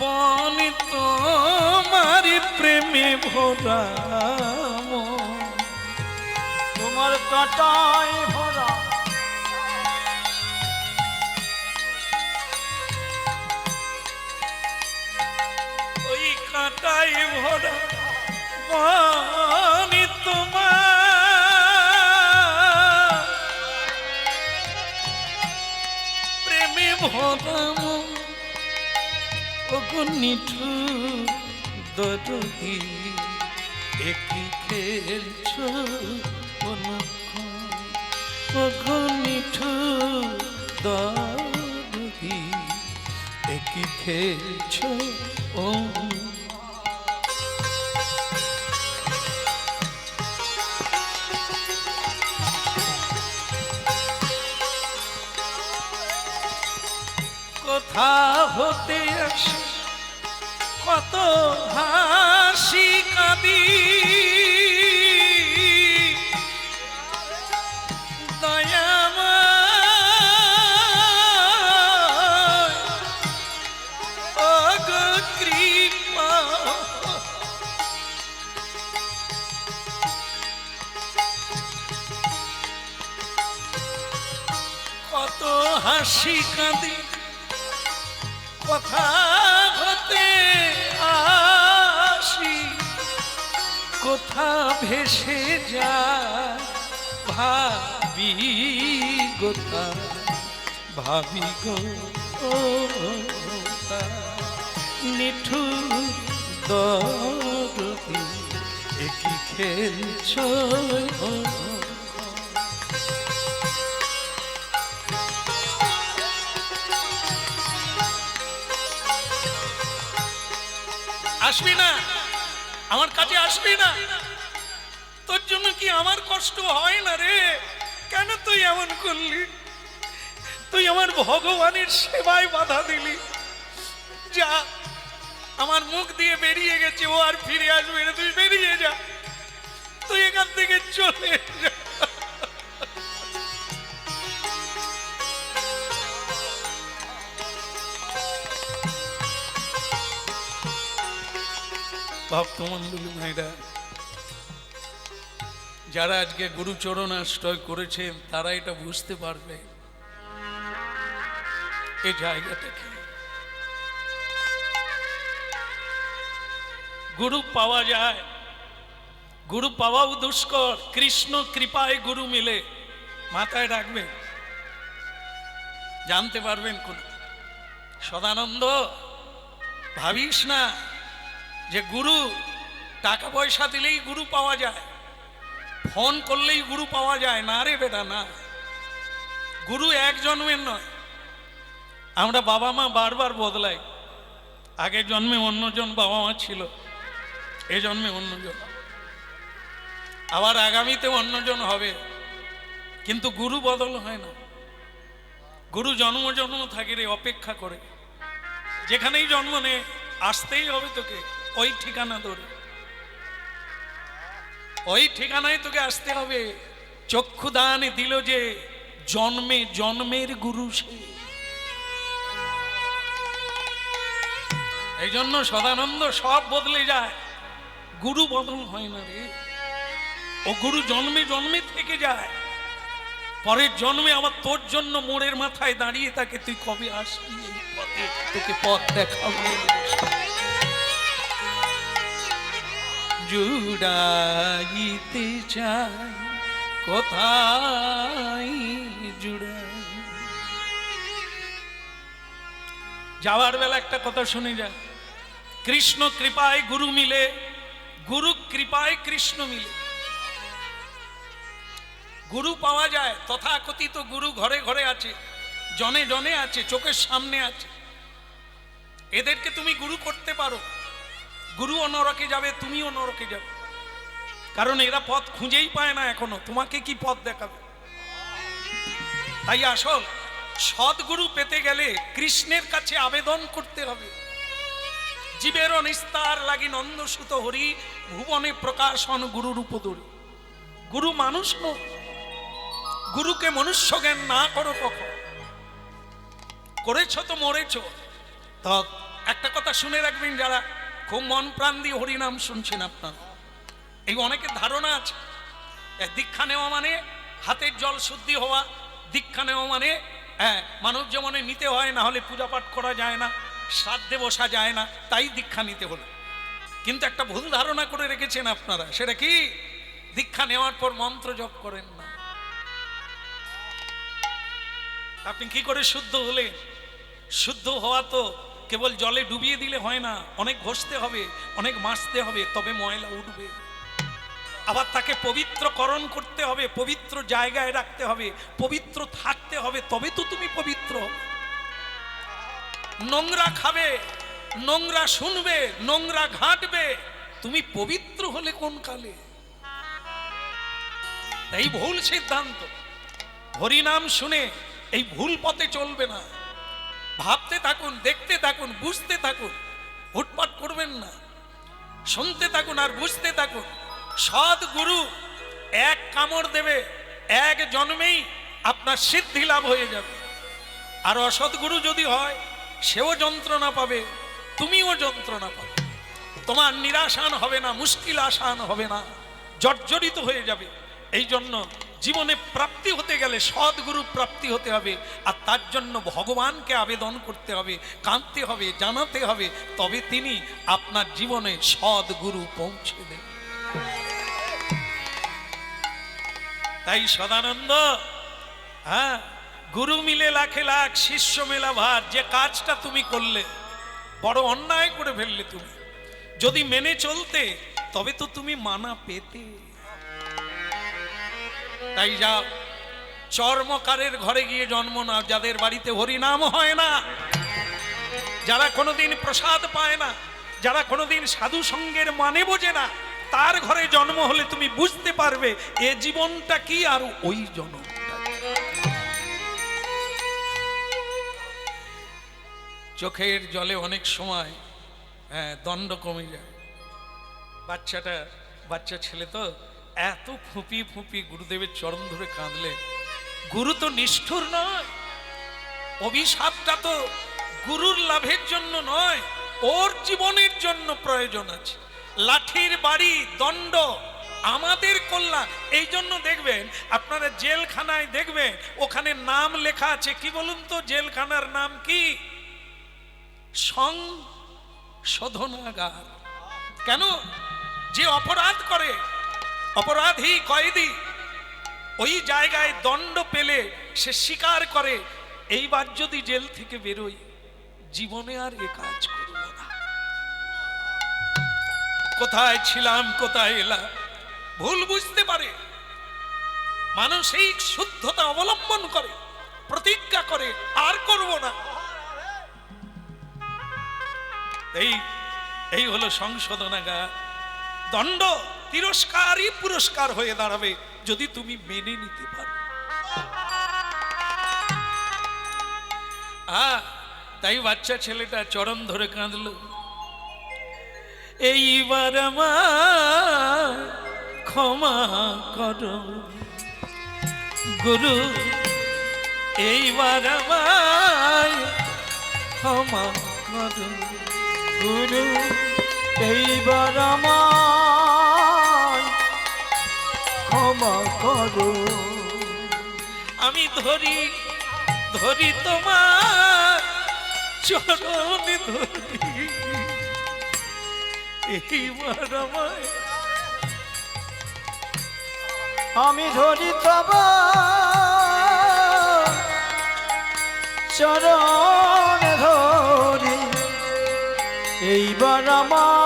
বন তোমার প্রেমে ভরা, তোমার কাটায় ভরা, ওই কাটায় ভরা বন তোমার প্রেমে ভরা। নিঠুর দরদি, একই খেলছ অনুক্ষণ। নিঠুর দরদি, একই খেলছ কোথা হতে আসে কত হাসি কাঁদি দয়াময় ওগো কৃপা কত হাসি কাঁদি কোথা হতে আসি কোথা ভেসে যায় ভাবি গোতা ভাবি গো নিঠুর দরদি একই খেলছ আসবি না আমার কাছে আসবি না তোর জন্য কি আমার কষ্ট হয় না রে কেন তুই এমন করলি তুই আমার ভগবানের সেবায় বাধা দিলি যা আমার মুখ দিয়ে বেরিয়ে গেছে ও আর ফিরে আসবে না তুই বেরিয়ে যা তুই এখান থেকে চলে যা ভক্তমন্ডলী ভাইরা যারা আজকে গুরুচরণ আশ্রয় করেছেন তারা এটা বুঝতে পারবে এই জায়গাটা কি গুরু পাওয়া যায় গুরু পাওয়াও দুষ্কর কৃষ্ণ কৃপায় গুরু মিলে মাথায় রাখবেন জানতে পারবেন কোন সদানন্দ ভাবিস না যে গুরু টাকা পয়সা দিলেই গুরু পাওয়া যায় ফোন করলেই গুরু পাওয়া যায় না রে বেটা না গুরু এক জন্মের নয় আমরা বাবা মা বারবার বদলাই আগের জন্মে অন্যজন বাবা মা ছিল এই জন্মে অন্যজন আবার আগামীতে অন্যজন হবে কিন্তু গুরু বদল হয় না গুরু জন্ম জন্ম থাকে রে অপেক্ষা করে যেখানেই জন্ম নে আসতেই হবে তোকে ওই ঠিকানা ধরে ওই ঠিকানায় তোকে আসতে হবে চক্ষুদান দিল যে জন্মে জন্মের গুরু সে এই জন্য সদানন্দ সব বদলে যায় গুরু বদল হয় না রে ও গুরু জন্মে জন্মে থেকে যায় পরের জন্মে আবার তোর জন্য মোড়ের মাথায় দাঁড়িয়ে থাকে তুই কবে আসবি এই পথে তোকে পথ দেখাবো জুড়াইতে চাই কোথায় জুড়াই যাওয়ার বেলা একটা কথা শুনে যায় কৃষ্ণ কৃপায় গুরু মিলে গুরু কৃপায় কৃষ্ণ মিলে গুরু পাওয়া যায় তথাকথিত গুরু ঘরে ঘরে আছে জনে জনে আছে চোখের সামনে আছে এদেরকে তুমি গুরু করতে পারো গুরুও নরকে যাবে তুমিও নরকে যাবে কারণ এরা পথ খুঁজেই পায় না এখনো তোমাকে কি পথ দেখাবে তাই আসল সদ্গুরু পেতে গেলে কৃষ্ণের কাছে আবেদন করতে হবে জীবের নিস্তার লাগি নন্দসুত হরি ভুবনে প্রকাশন গুরুর উপদরি গুরু মানুষ নয় গুরুকে মনুষ্য জ্ঞান না করো কখন করেছ তো মরেছ তো একটা কথা শুনে রাখবেন যারা খুব মন প্রাণ দিয়ে হরিনাম শুনছেন আপনারা এই অনেকের ধারণা আছে দীক্ষা নেওয়া মানে হাতের জল শুদ্ধি হওয়া দীক্ষা নেওয়া মানে মানব জীবনে নিতে হয় না হলে পূজা পাঠ করা যায় না শ্রাদ্ধে বসা যায় না তাই দীক্ষা নিতে হলো কিন্তু একটা ভুল ধারণা করে রেখেছেন আপনারা সেটা কি দীক্ষা নেওয়ার পর মন্ত্র জপ করেন না আপনি কি করে শুদ্ধ হলেন শুদ্ধ হওয়া তো কেবল জলে ডুবিয়ে দিলে হয় না অনেক ঘষতে হবে অনেক মাজতে হবে তবে ময়লা উঠবে আবার তাকে পবিত্রকরণ করতে হবে পবিত্র জায়গায় রাখতে হবে পবিত্র থাকতে হবে তবে তো তুমি পবিত্র নোংরা খাবে নোংরা শুনবে নোংরা ঘাঁটবে তুমি পবিত্র হলে কোন কালে এই ভুল সিদ্ধান্ত হরিনাম শুনে এই ভুল পথে চলবে না ভাবতে থাকুন, দেখতে থাকুন, বুঝতে থাকুন, হুটপাট করবেন না। শুনতে থাকুন আর বুঝতে থাকুন। সৎ গুরু এক কামড় দেবে, এক জন্মেই আপনার সিদ্ধি লাভ হয়ে যাবে। আর অসৎ গুরু যদি হয়, সেও যন্ত্রণা পাবে, তুমিও যন্ত্রণা পাবে। তোমার নিরাশান হবে না, মুশকিল আসান হবে না, জর্জরিত হয়ে যাবে। এই জন্য জীবনে প্রাপ্তি হতে গেলে সদ্গুরু প্রাপ্তি হতে হবে, আর তার জন্য ভগবানকে আবেদন করতে হবে, কাঁদতে হবে, জানাতে হবে, তবে তিনি আপনার জীবনে সদ্গুরু পৌঁছে দেন। তাই সদানন্দ, হ্যাঁ, গুরু মিলে লাখে লাখ, শিষ্য মেলা ভার, যে কাজটা তুমি করলে বড় অন্যায় করে ফেললে। তুমি যদি মেনে চলতে, তবে তো তুমি মানা পেতে। তাই যা, চর্মকারের ঘরে গিয়ে জন্ম নাও, যাদের বাড়িতে হরিনাম হয় না, যারা কোনোদিন প্রসাদ পায় না, যারা কোনোদিন সাধু সঙ্গের মানে বোঝে না, তার ঘরে জন্ম হলে তুমি বুঝতে পারবে এ জীবনটা কি আর ওই জন্মটা। চোখের জলে অনেক সময় দণ্ড কমে যায়। বাচ্চা ছেলে তো এত ফুঁপি ফুঁপি গুরুদেবের চরণ ধরে কাঁদলে। গুরু তো নিষ্ঠুর নয়, অভিশাপটা তো গুরুর লাভের জন্য নয়, ওর জীবনের জন্য প্রয়োজন আছে। লাঠির বাড়ি, দণ্ড আমাদের কল্যাণ। এই জন্য দেখবেন আপনারা জেলখানায় দেখবেন ওখানে নাম লেখা আছে, কি বলুন তো জেলখানার নাম কি? সংশোধনাগার। কেন? যে অপরাধ করে, অপরাধী কয়েদি, ওই জায়গায় দণ্ড পেলে সে স্বীকার করে, এইবার যদি জেল থেকে বেরোই, জীবনে আর এ কাজ করব না। কোথায় ছিলাম, কোথায় এলাম, ভুল বুঝতে পারে। মানসিক শুদ্ধতা অবলম্বন করে, প্রতিজ্ঞা করে, আর করব না। এই হলো সংশোধনাগার। দণ্ড তিরস্কারই পুরস্কার হয়ে দাঁড়াবে যদি তুমি মেনে নিতে পারো। তাই বাচ্চা ছেলেটা চরণ ধরে কাঁদল, এইবার আমার ক্ষমা করো গুরু, এইবার আমায় ক্ষমা করো গুরু, এইবার আমায় ক্ষমা করো। আমি ধরি ধরি তোমার চরণ ধরি, এইবার আমায়। আমি ধরি তোমার চরণ ধরি, এইবার আমায়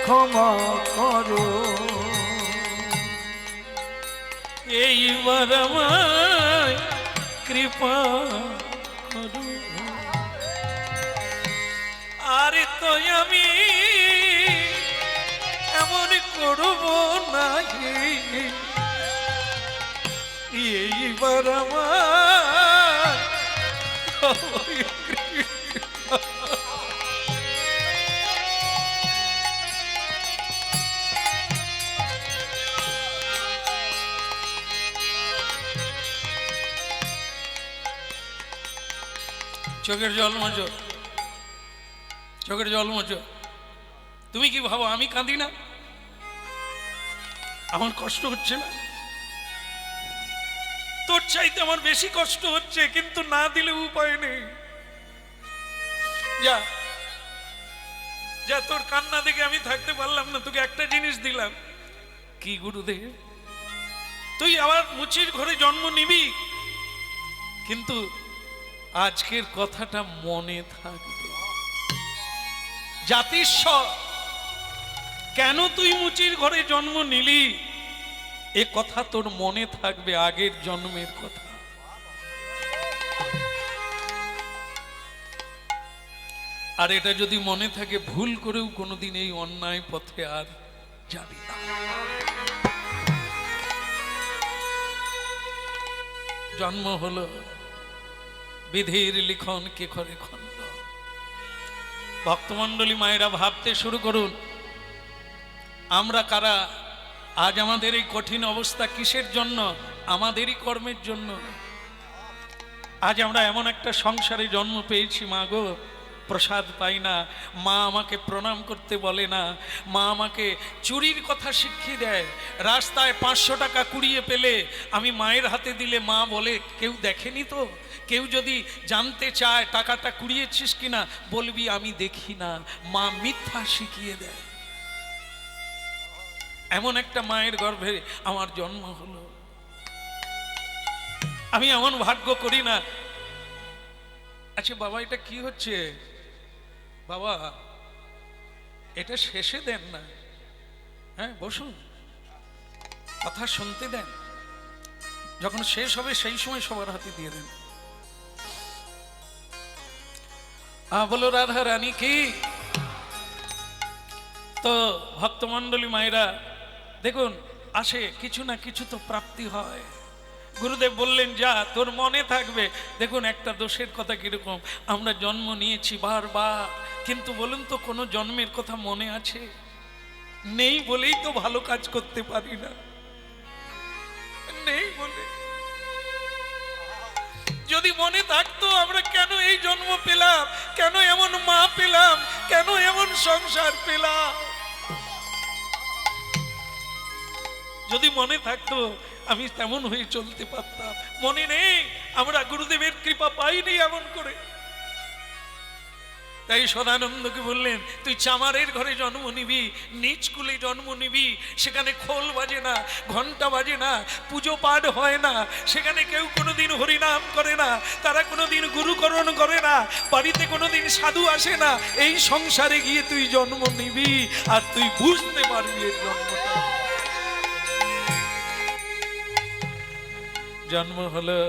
ক্ষমা করো। এইবার আমায় কৃপা করো। আরে তো আমি এমন করব না, এইবার আমার চোখের জল মোচো, চোখের জল মোচো। তুমি কি ভাবো আমি কাঁদি না? আমার কষ্ট হচ্ছে না? তোর চাইতে আমার বেশি কষ্ট হচ্ছে, কিন্তু না দিলে উপায় নেই। যা যা, তোর কান্না দেখে আমি থাকতে পারলাম না, তোকে একটা জিনিস দিলাম। কি গুরুদেব? তুই আবার মুচির ঘরে জন্ম নিবি, কিন্তু আজকের কথাটা মনে থাকবে। জাতিস্বর, কেন তুই মুচির ঘরে জন্ম নিলি, এ কথা তোর মনে থাকবে, আগের জন্মের কথা। আর এটা যদি মনে থাকে, ভুল করেও কোনোদিন এই অন্যায় পথে আর যাবি না। জন্ম হলো, বিধির লিখন কে করে খণ্ড। ভক্তমণ্ডলী মায়েরা ভাবতে শুরু করুন, আমরা কারা? আজ আমাদের এই কঠিন অবস্থা কিসের জন্য? আমাদেরই কর্মের জন্য। আজ আমরা এমন একটা সংসারে জন্ম পেয়েছি, মা গো, প্রসাদ পাই না, মা আমাকে প্রণাম করতে বলে না, মা আমাকে চুরির কথা শিখিয়ে দেয়। রাস্তায় 500 টাকা কুড়িয়ে পেলে আমি মায়ের হাতে দিলে মা বলে, কেউ দেখেনি তো? কেউ যদি জানতে চায় টাকাটা কুড়িয়েছিস কিনা, বলবি আমি দেখি না। মা মিথ্যা শিখিয়ে দেয়। এমন একটা মায়ের গর্ভে আমার জন্ম হলো। আমি এমন ভাগ্য করি না। আচ্ছা বাবা, এটা কি হচ্ছে? বাবা, এটা শেষে দেন না। হ্যাঁ, বসুন, কথা শুনতে দেন। যখন শেষ হবে সেই সময় সবার হাতে দিয়ে দেন। বলো রাধা রানী কি? তো ভক্তমণ্ডলী মায়েরা দেখুন, আসে কিছু না কিছু তো প্রাপ্তি হয়। গুরুদেব বললেন, যা তোর মনে থাকবে। দেখুন একটা দোষের কথা কিরকম, আমরা জন্ম নিয়েছি বারবার, কিন্তু বলুন তো কোনো জন্মের কথা মনে আছে? নেই বলেই তো ভালো কাজ করতে পারি না, নেই বলে। যদি মনে থাকতো আমরা কেন এই জন্ম পেলাম, কেন এমন মা পেলাম, কেন এমন সংসার পেলাম, যদি মনে থাকতো আমি তেমন হয়ে চলতে পারতাম। মনে নেই, আমরা গুরুদেবের কৃপা পাইনি এমন করে। তাই সদানন্দকে বললেন, তুই চামারের ঘরে জন্ম নিবি, নিজ কুলে জন্ম নিবি, সেখানে খোল বাজে না, ঘন্টা বাজে না, পুজো পাঠ হয় না, সেখানে কেউ কোনোদিন হরিনাম করে না, তারা কোনোদিন গুরুকরণ করে না, বাড়িতে কোনোদিন সাধু আসে না। এই সংসারে গিয়ে তুই জন্ম নিবি আর তুই বুঝতে পারবি এর জন্মটা। জন্ম হলো,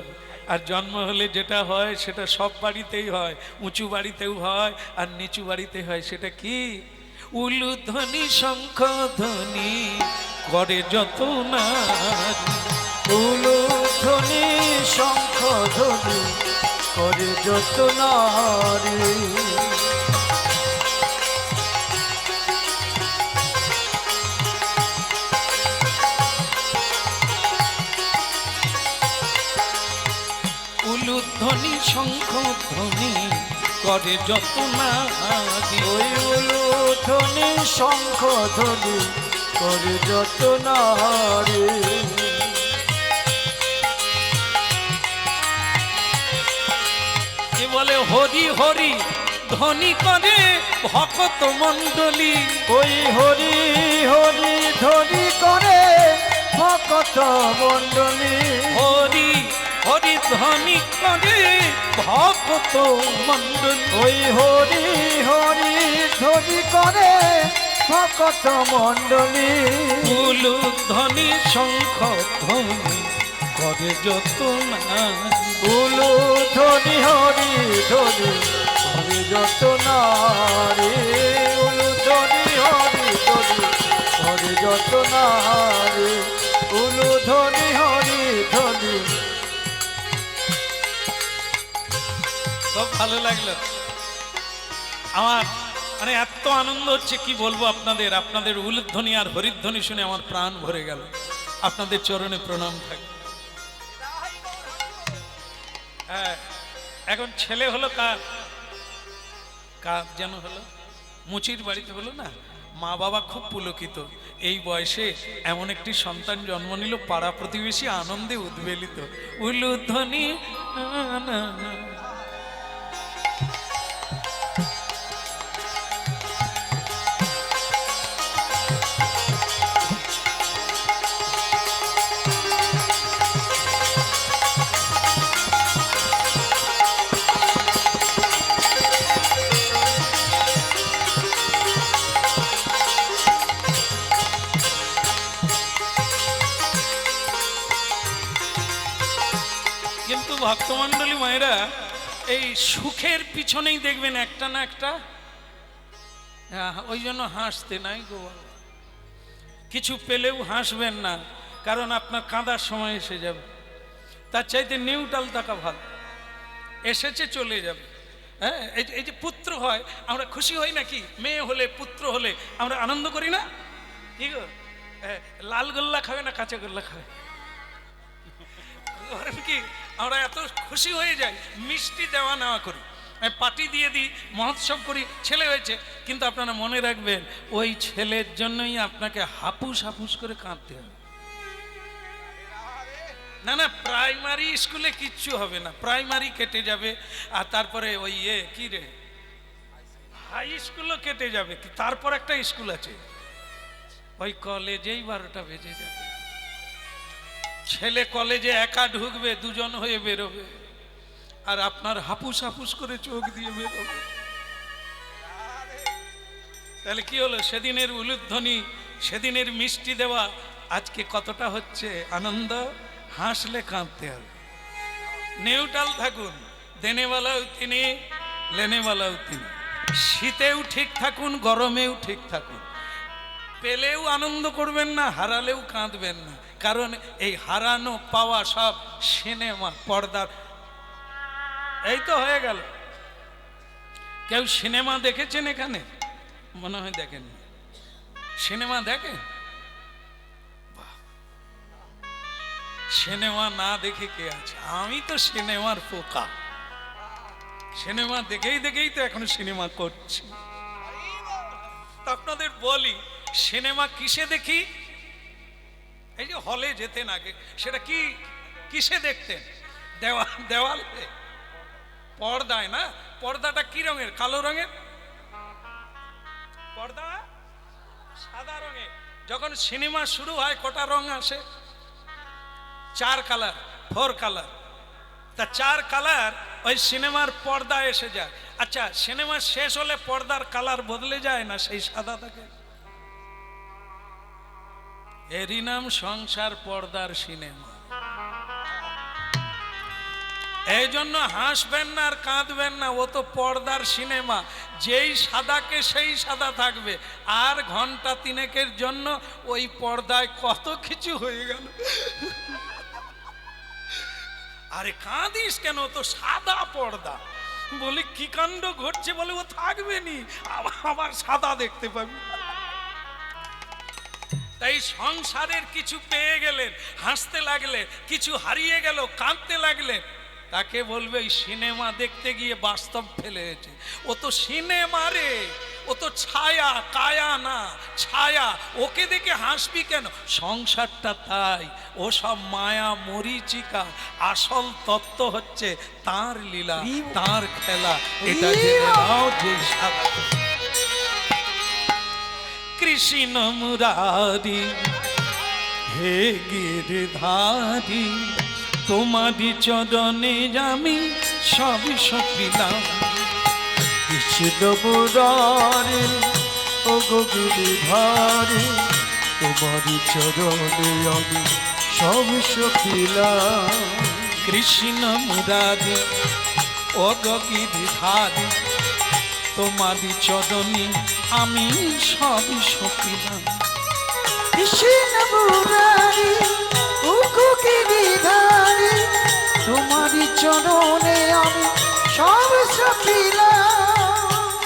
আর জন্ম হলে যেটা হয় সেটা সব বাড়িতেই হয়, উঁচু বাড়িতেও হয় আর নিচু বাড়িতে হয়। সেটা কি? উলুধ্বনি শঙ্খ ধ্বনি করে যত না, উলুধ্বনি শঙ্খ ধ্বনি করে যত নারী। উলুধ্বনি শঙ্খ ধ্বনি করে যত না, ওই উলুধ্বনি শঙ্খ ধ্বনি করে যত নারী। এ বলে হরি হরি ধ্বনি করে ভক্ত মণ্ডলী। ওই হরি হরি ধ্বনি করে ভক্ত মণ্ডলী। হরি হরি ধ্বনি করে ভক্ত মণ্ডলী। ওই হরি হরি ধ্বনি করে ভক্ত মণ্ডলী। উলুধ্বনি শঙ্খ ধ্বনি করে যত না, উলুধ্বনি হরি ধ্বনি করে যত নারী। উলুধ্বনি হরি ধ্বনি করে যত নারী। উলুধ্বনি হরি ধ্বনি। খুব ভালো লাগলো আমার, মানে এত আনন্দ হচ্ছে কি বলবো আপনাদের। আপনাদের উলুধ্বনি আর হরিধ্বনি শুনে আমার প্রাণ ভরে গেল। আপনাদের চরণে প্রণাম থাকে। হ্যাঁ, এখন ছেলে হলো কার? কার যেন হলো? মুচির বাড়িতে হলো না? মা বাবা খুব পুলকিত, এই বয়সে এমন একটি সন্তান জন্ম নিল, পাড়া প্রতিবেশী আনন্দে উদ্বেলিত। উলুধ্বনি না না না। কিন্তু ভক্তমণ্ডলী মায়েরা এই সুখের পিছনেই দেখবেন একটা না একটা, ওই জন্য হাসতে নাই গো বাবা। কিছু পেলেও হাসবেন না, কারণ আপনার কাঁদার সময় এসে যাবে। তার চাইতে নিউট্রাল থাকা ভালো। এসেছে চলে যাবে। হ্যাঁ, এই যে পুত্র হয় আমরা খুশি হই নাকি? মেয়ে হলে পুত্র হলে আমরা আনন্দ করি না? কি গো, লাল গোল্লা খাবে না কাঁচা গোল্লা খাবে? বলেন কি, আমরা এত খুশি হয়ে যাই, মিষ্টি দেওয়া নেওয়া করি, পার্টি দিয়ে দিই, মহোৎসব করি, ছেলে হয়েছে। কিন্তু আপনারা মনে রাখবেন, ওই ছেলের জন্যই আপনাকে হাপুস হাপুস করে কাঁদতে হবে। না না, প্রাইমারি স্কুলে কিচ্ছু হবে না, প্রাইমারি কেটে যাবে, আর তারপরে ওই কি রে, হাই স্কুলও কেটে যাবে, তারপর একটা স্কুল আছে, ওই কলেজেই 12টা বেজে যাবে। ছেলে কলেজে একা ঢুকবে, দুজন হয়ে বেরোবে, আর আপনার হাপুস হাপুস করে চোখ দিয়ে বেরোবে। তাহলে কি হলো? সেদিনের উলুধ্বনি, সেদিনের মিষ্টি দেওয়া আজকে কতটা হচ্ছে আনন্দ? হাসলে কাঁদতে হবে। নিউট্রাল থাকুন, দেনেওয়ালাও তিনি, লেনেওয়ালাও তিনি। শীতেও ঠিক থাকুন, গরমেও ঠিক থাকুন। পেলেও আনন্দ করবেন না, হারালেও কাঁদবেন না, কারণ এই হারানো পাওয়া সব সিনেমা পর্দার। এই তো হয়ে গেল। কেউ সিনেমা দেখেছেন এখানে? মনে হয় দেখেন। সিনেমা দেখেন? সিনেমা না দেখে কে আছে? আমি তো সিনেমার পোকা, সিনেমা দেখেই দেখেই তো এখন সিনেমা করছি। আপনাদের বলি, সিনেমা কিসে দেখি? এই যে হলে যেতেন আগে, সেটা কি কিসে দেখতেন? দেওয়ালে, পর্দায় না? পর্দাটা কি রঙের? কালো রঙের পর্দা, সাদা রঙের। যখন সিনেমা শুরু হয় কটা রং আসে? 4 কালার, 4 কালার। তা 4 কালার ওই সিনেমার পর্দা এসে যায়। আচ্ছা, সিনেমা শেষ হলে পর্দার কালার বদলে যায় না, সেই সাদা থাকে? এরই নাম সংসার, পর্দার সিনেমা। এই জন্য হাসবেন না আর কাঁদবেন না, ও তো পর্দার সিনেমা। যেই সাদাকে সেই সাদা থাকবে, আর ঘন্টা 3 জন্য ওই পর্দায় কত কিছু হয়ে গেল। আরে কাঁদিস কেন? তো সাদা পর্দা। বলি কি কাণ্ড ঘটছে? বলে ও থাকবে নি, আবার সাদা দেখতে পাবি। তাই সংসারের কিছু পেয়ে গেলেন, হাসতে লাগলেন, কিছু হারিয়ে গেল, কাঁদতে লাগলেন, তাকে বলবে এই সিনেমা দেখতে গিয়ে বাস্তব ফেলেছে। ও তো সিনেমা রে, ও তো ছায়া, কায়া না, ছায়া। ওকে দেখে হাসবি কেন? সংসারটা তাই, ও সব মায়া মরীচিকা, আসল তত্ত্ব হচ্ছে তার লীলা, তার খেলা। এটা জেনে নাও যে সাথে কৃষ্ণ মুরারি হে গিরধারী, তোমারি চরণে আমি সব সপিলাম। কৃষ্ণ মুরারি ও গো গিরিধারী, তোমারি চরণে আমি সব সপিলাম। কৃষ্ণ মুরারি ও গো গিরিধারী, তোমারি চরণে আমি সব সপিলাম। কৃষ্ণ মুরারি ও গো গিরিধারী, তোমারি চরণে আমি সব সপিলাম।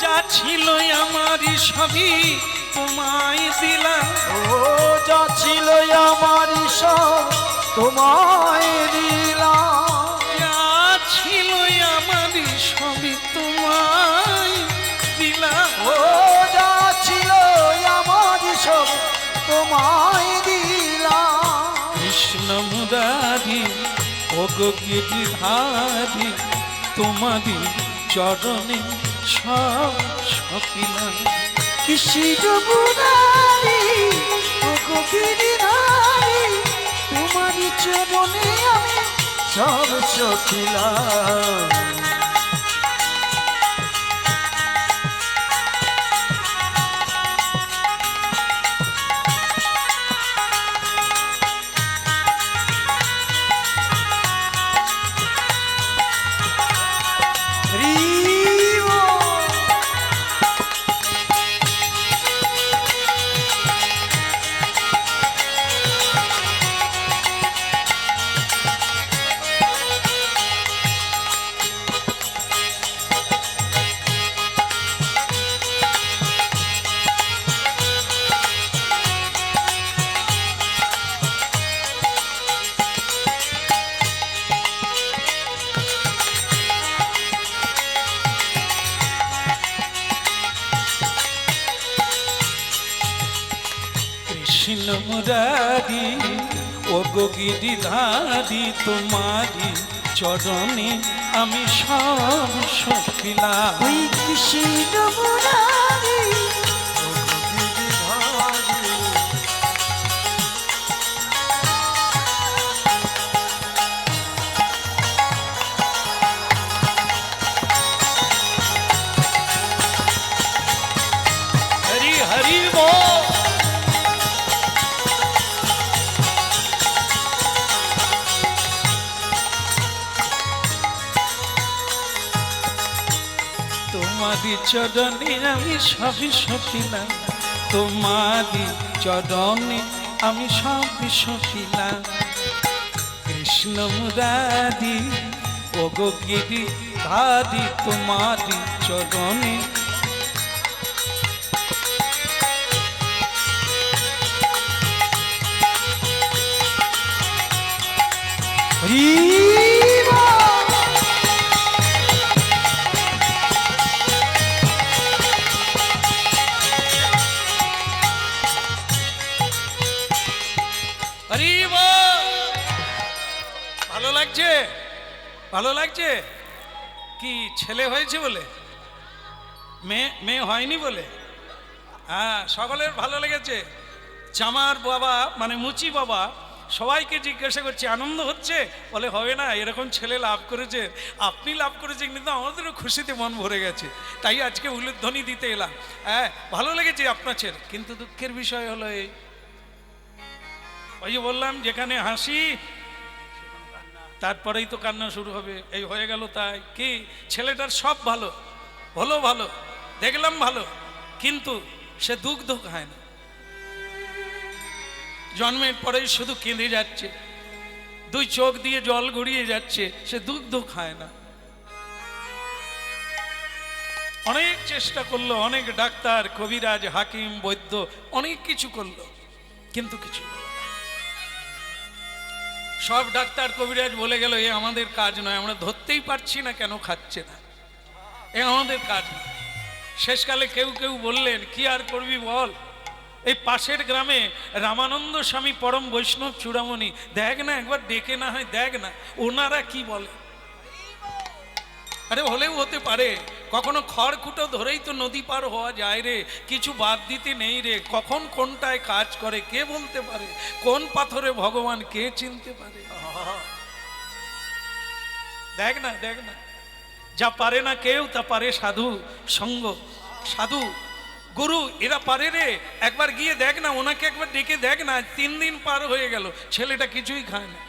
যা ছিল আমারই সবই তোমায় দিলাম। ও যা ছিল আমারই সব তোমায় দিলাম। যা ছিল আমারই সবই তোমায় দিলাম। ও যা ছিল আমারই সব তোমায় দিলাম। কৃষ্ণ মুরারি ও গো গিরিধারী, তোমারি চরণে সব সপিলাম। কৃষ্ণ মুরারি ও গো গিরিধারী, তোমারি চরণে আমি সব সপিলাম। মুরারি ও গো গিরিধারি তোমারি চরণে আমি সব সখিলাম। ওই কৃষ্ণ মুরারি হরি হরি বল। তোমারি চরণে আমি সবই সখিলাম, তোমারি চরণে আমি সবই সখিলাম। কৃষ্ণ মুরারি ও গো গিরিধারি তোমারি চরণে হরি বল। ভালো লাগছে? ভালো লাগছে? কি ছেলে হয়েছে বলে? মেয়ে হয়নি বলে? হ্যাঁ, সকলের ভালো লেগেছে। চামার বাবা মানে মুচি বাবা সবাইকে জিজ্ঞাসা করছে আনন্দ হচ্ছে? বলে হবে না, এরকম ছেলে লাভ করেছে, আপনি লাভ করেছেন, কিন্তু আমাদেরও খুশিতে মন ভরে গেছে, তাই আজকে উলুধ্বনি দিতে এলাম। হ্যাঁ, ভালো লেগেছে আপনার ছেলে, কিন্তু দুঃখের বিষয় হলো এই, ওই যে বললাম যেখানে হাসি তারপরেই তো কান্না শুরু হবে, এই হয়ে গেল। তাই কি ছেলেটার সব ভালো, হলো ভালো, দেখলাম ভালো, কিন্তু সে দুগ্ধ খায় না, জন্মের পরেই শুধু কেঁদে যাচ্ছে, দুই চোখ দিয়ে জল গড়িয়ে যাচ্ছে, সে দুগ্ধ খায় না। অনেক চেষ্টা করলো, অনেক ডাক্তার, কবিরাজ, হাকিম, বৈদ্য অনেক কিছু করলো, কিন্তু কিছু হলো না। সব ডাক্তার কবিরাজ বলে গেল এ আমাদের কাজ নয়, আমরা ধরতেই পারছি না কেন খাচ্ছে না, এ আমাদের কাজ নয়। শেষকালে কেউ কেউ বললেন কি আর করবি বল, এই পাশের গ্রামে রামানন্দ স্বামী পরম বৈষ্ণব চূড়ামণি, দেখ না একবার ডেকে না হয় দেখ না ওনারা কি বলে। আরে হলেও হতে পারে, কখনো খড়কুটো ধরেই তো নদী পার হওয়া যায় রে, কিছু বাদ দিতে নেই রে, কখন কোনটায় কাজ করে কে বলতে পারে, কোন পাথরে ভগবান কে চিনতে পারে। দেখ না দেখ না, যা পারে না কেউ তা পারে সাধু সঙ্গ, সাধু গুরু এরা পারে রে, একবার গিয়ে দেখ না, ওনাকে একবার ডেকে দেখ না। 3 দিন পার হয়ে গেল, ছেলেটা কিছুই খায় না,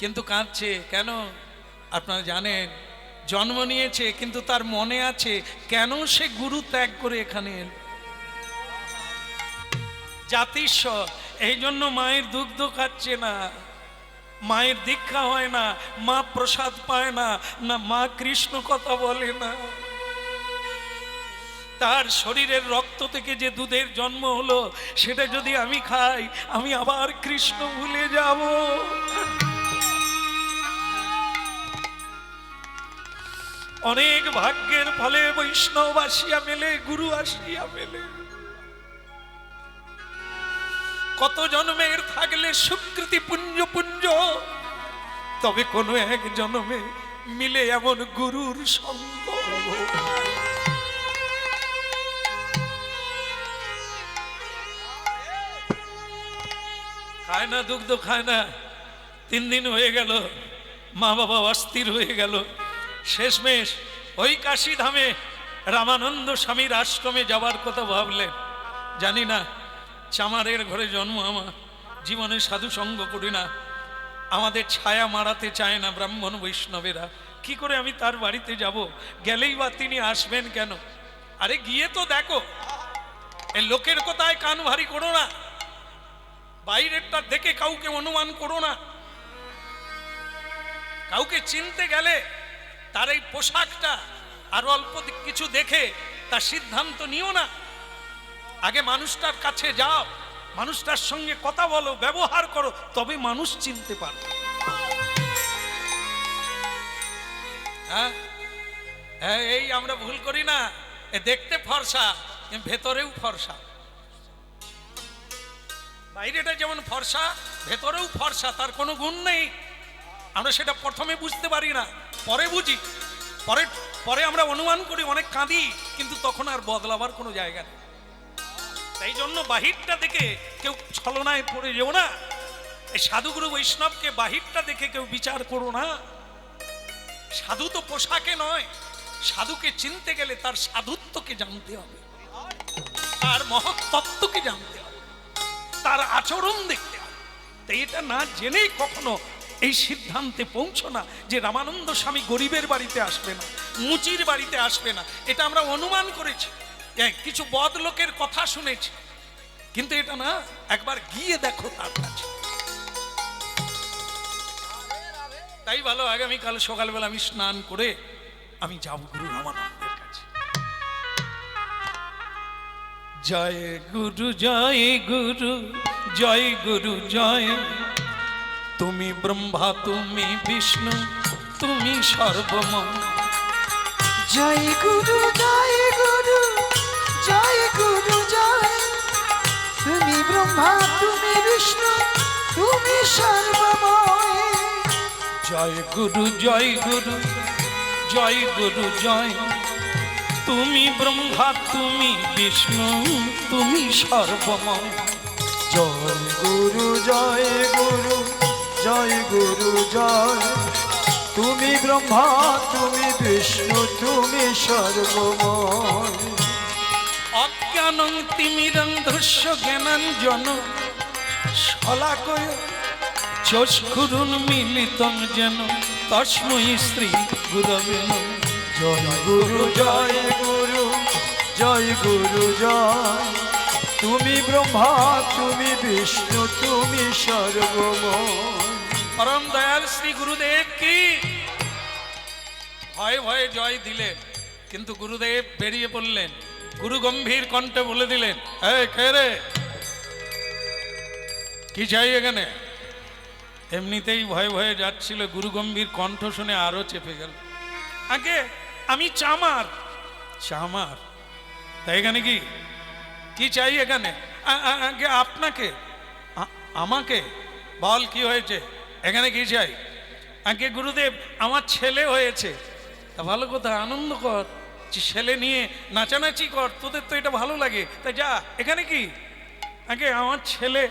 কিন্তু কাঁদছে কেন আপনারা জানেন? জন্ম নিয়েছে কিন্তু তার মনে আছে কেন সে গুরু ত্যাগ করে এখানে এলো, জাতিস্বর। এই জন্য মায়ের দুগ্ধ খাচ্ছে না, মায়ের দীক্ষা হয় না, মা প্রসাদ পায় না, না মা কৃষ্ণ কথা বলে না। তার শরীরের রক্ত থেকে যে দুধের জন্ম হলো সেটা যদি আমি খাই, আমি আবার কৃষ্ণ ভুলে যাব। অনেক ভাগ্যের ফলে বৈষ্ণব আসিয়া মেলে, গুরু আসিয়া মেলে। কত জন্মের থাকলে সুকৃতি পুঞ্জ পুঞ্জ, তবে কোনো এক জন্মে মিলে এমন গুরুর সঙ্গ। খায় না, দুগ্ধ খায় না, 3 দিন হয়ে গেল, মা বাবা অস্থির হয়ে গেল। শেষমেশ ওই কাশী ধামে রামানন্দ স্বামীর আশ্রমে যাবার কথা ভাবলেন। জানি না, চামারের ঘরে জন্ম, আমার জীবনে সাধু সঙ্গ করি না, আমাদের ছায়া মারাতে চায় না ব্রাহ্মণ বৈষ্ণবেরা, কি করে আমি তার বাড়িতে যাব? গেলেই বা তিনি আসবেন কেন? আরে গিয়ে তো দেখো, এই লোকের কথায় কান ভারী করো না, বাইরেরটা দেখে কাউকে অনুমান করো না। কাউকে চিনতে গেলে তার এই পোশাকটা আর অল্প কিছু দেখে তার সিদ্ধান্ত নিও না। আগে মানুষটার কাছে যাও, মানুষটার সঙ্গে কথা বলো, ব্যবহার করো, তবে মানুষ চিনতে পারবে। হ্যাঁ, এই আমরা ভুল করি না, দেখতে ফর্সা ভেতরেও ফর্সা। বাইরেটা যেমন ফর্সা ভেতরেও ফর্সা, তার কোনো গুণ নেই। আমরা সেটা প্রথমে বুঝতে পারি না, পরে বুঝি, পরে পরে আমরা অনুমান করি, অনেক কাঁদি, কিন্তু তখন আর বদলাবার কোনো জায়গা নেই। তাই জন্য বাহিরটা দেখে কেউ ছলনায় পড়ে যেও না। এই সাধুগুরু বৈষ্ণবকে বাহিরটা দেখে কেউ বিচার করো না। সাধু তো পোশাকে নয়, সাধুকে চিনতে গেলে তার সাধুত্বকে জানতে হবে, তার মহৎ তত্ত্বকে জানতে হবে, তার আচরণ দেখতে হবে। তাই এটা না জেনেই কখনো এই সিদ্ধান্তে পৌঁছো না যে রামানন্দ স্বামী গরিবের বাড়িতে আসবে না, মুচির বাড়িতে আসবে না। এটা আমরা অনুমান করেছি, কিছু বদ লোকের কথা শুনেছি, কিন্তু এটা না, একবার গিয়ে দেখো তার কাছে। তাই ভালো, আগামীকাল সকালবেলা আমি স্নান করে আমি যাব গুরু রামানন্দের কাছে। জয় গুরু জয় গুরু, জয় গুরু জয়। তুমি ব্রহ্মা, তুমি বিষ্ণু, তুমি সর্বময়। জয় গুরু জয় গুরু, জয় গুরু জয়। তুমি ব্রহ্মা, তুমি বিষ্ণু, তুমি সর্বময়। জয় গুরু জয় গুরু, জয় গুরু জয়। তুমি ব্রহ্মা, তুমি বিষ্ণু, তুমি সর্বময়। জয় গুরু জয় গুরু, জয় গুরু জয়। তুমি ব্রহ্মা, তুমি বিষ্ণু, তুমি সর্বময়। অজ্ঞানং তিমিরন্ধস্য জ্ঞানাঞ্জন শলাকয় চক্ষুরুন্মীলিতং যেন তস্मै শ্রী গুরবে নমঃ। জয় গুরু জয় গুরু, জয় গুরু জয়। তুমি ব্রহ্মা, তুমি বিষ্ণু, তুমি সর্বময়। পরম দয়াল শ্রী গুরুদেব কি ভয়ে ভয়ে জয় দিলেন, কিন্তু গুরুদেব বেরিয়ে পড়লেন। গুরু গম্ভীর কণ্ঠে বলে দিলেন, এই কে রে, কি চাই এখানে? এমনিতেই ভয়ে ভয়ে যাচ্ছিল, গুরু গম্ভীর কণ্ঠ শুনে আরো চেপে গেল। আগে আমি চামার। চামার? তাই এখানে কি কি চাই এখানে? আগে আপনাকে, আমাকে বল কি হয়েছে, এখানে কি চাই? আগে গুরুদেব আমার ছেলে হয়েছে। তা ভালো কথা, আনন্দ কর, ছেলে নিয়ে নাচানাচি কর, তোদের তো এটা ভালো লাগে। তাই যা, এখানে কি? আগে আমার ছেলে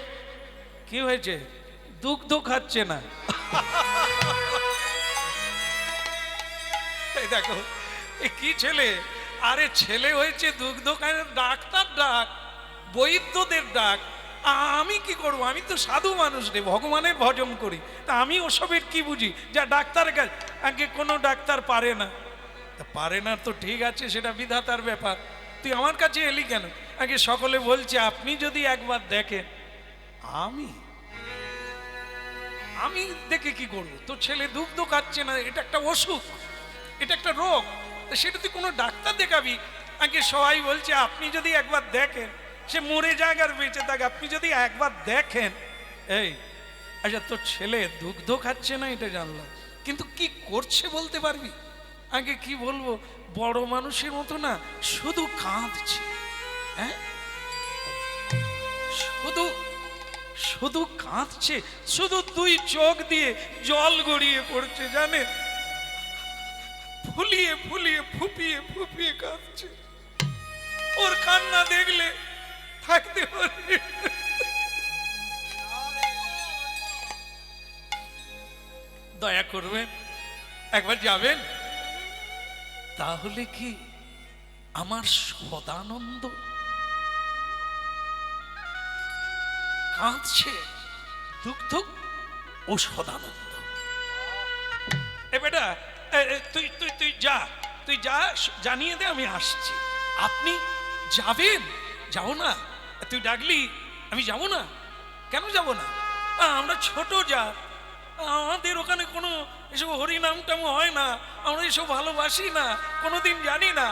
কি হয়েছে? দুগ্ধ খাচ্ছে না। এই দেখো, এ কি ছেলে? আরে ছেলে হয়েছে দুগ্ধ খায়, ডাক্তার ডাক, বৈদ্যদের ডাক। আমি কি করবো? আমি তো সাধু মানুষ রে, ভগবানের ভজন করি। তা আমি ওসবের কি বুঝি? যা ডাক্তারের কাছে। আগে কোনো ডাক্তার পারে না। পারে না তো ঠিক আছে, সেটা বিধাতার ব্যাপার। তুই আমার কাছে এলি কেন? আগে সকলে বলছে আপনি যদি একবার দেখেন। আমি দেখে কি করবো? তোর ছেলে দুগ্ধ খাচ্ছে না, এটা একটা অসুখ, এটা একটা রোগ। সেটা তুই কোনো ডাক্তার দেখাবি? আগে সবাই বলছে আপনি যদি একবার দেখেন, সে মরে যাক আর বেঁচে থাক, আপনি যদি একবার দেখেন। এই আচ্ছা, তোর ছেলে দুগ্ধ খাচ্ছে না এটা জানলাম, কিন্তু কি করছে বলতে পারবি? আগে কি বলবো, বড় মানুষের মতো না, শুধু কাঁদছে। হ্যাঁ, শুধু শুধু কাঁদছে, শুধু দুই চোখ দিয়ে জল গড়িয়ে পড়ছে, জানে, ফুলিয়ে ফুলিয়ে ফুপিয়ে ফুপিয়ে কাঁদছে। ওর কান্না দেখলে থাকতে পারে। দয়া করবেন, একবার যাবেন, তাহলে কি আমার সদানন্দ কাঁদছে, দুগ্ধ ও সদানন্দ। এ বেটা, তুই তুই তুই যা, তুই যা, জানিয়ে দে আমি আসছি। আপনি যাবেন? যাও না, তুই ডাকলি আমি যাব না? কেন যাব না? আমরা ছোট যা, আমাদের ওখানে কোনো এসব হরিনামটাম হয় না, আমরা এসব ভালোবাসি না, কোনোদিন জানি না।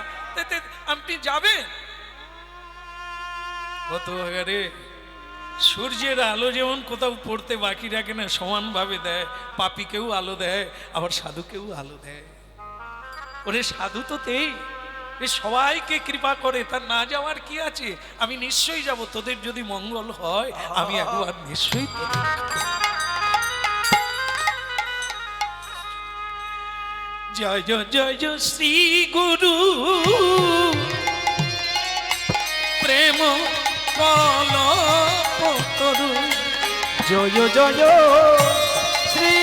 আপনি যাবেন? কত রে, সূর্যের আলো যেমন কোথাও পড়তে বাকি রাখে না, সমানভাবে দেয়, পাপীকেও আলো দেয়, আবার সাধুকেও আলো দেয়। ওরে সাধু তো তেই, এ সবাইকে কৃপা করে, তার না যাওয়ার কি আছে? আমি নিশ্চয়ই যাব, তোদের যদি মঙ্গল হয় আমি একবার নিশ্চয়ই তোদের জয় জয় জয় জয় শ্রী গুরু প্রেম কলপতরু জয় জয় শ্রী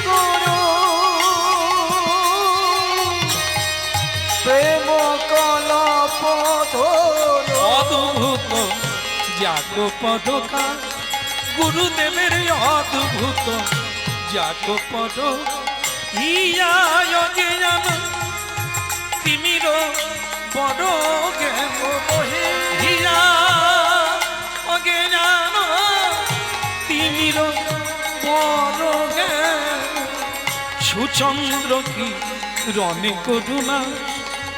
গুরু প্রেম কলপতরু অদ্ভুত জাগপদকা গুরুদেবের অদ্ভুত জাগপদ ইয়া জ্ঞান তিমির বড় জ্ঞান হিয়া অজ্ঞান তিমির বড় জ্ঞান সুচন্দ্র কি রণে করুণা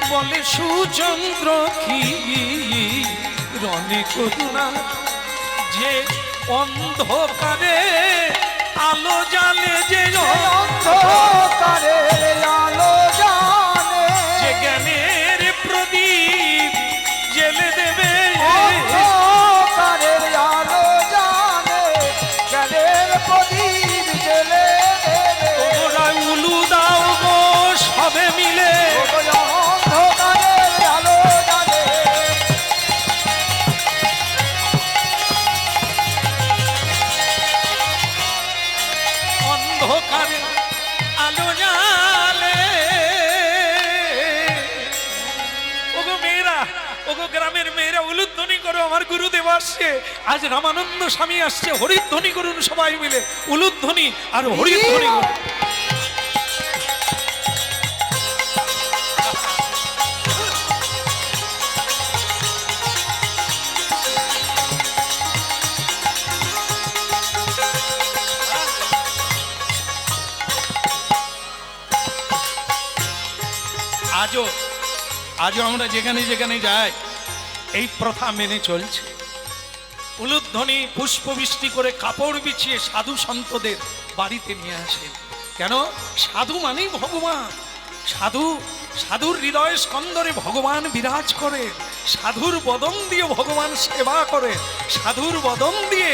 বলে সুচন্দ্র কি রণে করুণা যে অন্ধকারে আলো জালে যে অন্ধকারে আলো জানে যে জ্ঞানের প্রদীপ জেলে দেবে অন্ধকারের আলো জানে জ্ঞানের প্রদীপ জ্বেলে দেবে তোমরা উলু দাও গো সবে মিলে অন্ধকারের আলো জানে অন্ধকারে আলো জালে ওগো মেয়েরা, ওগো গ্রামের মেয়েরা উলুধ্বনি করো, আমার গুরুদেব আসছে, আজ রামানন্দ স্বামী আসছে, হরিধ্বনি করুন সবাই মিলে, উলুধ্বনি আর হরিধ্বনি করুন। আজও আজও আমরা যেখানে যেখানে যাই এই প্রথা মেনে চলছে। উলুধ্বনি পুষ্পবৃষ্টি করে কাপড় বিছিয়ে সাধু সন্তদের বাড়িতে নিয়ে আসেন। কেন? সাধু মানেই ভগবান। সাধুর হৃদয় স্কন্দরে ভগবান বিরাজ করে, সাধুর বদন দিয়ে ভগবান সেবা করে, সাধুর বদন দিয়ে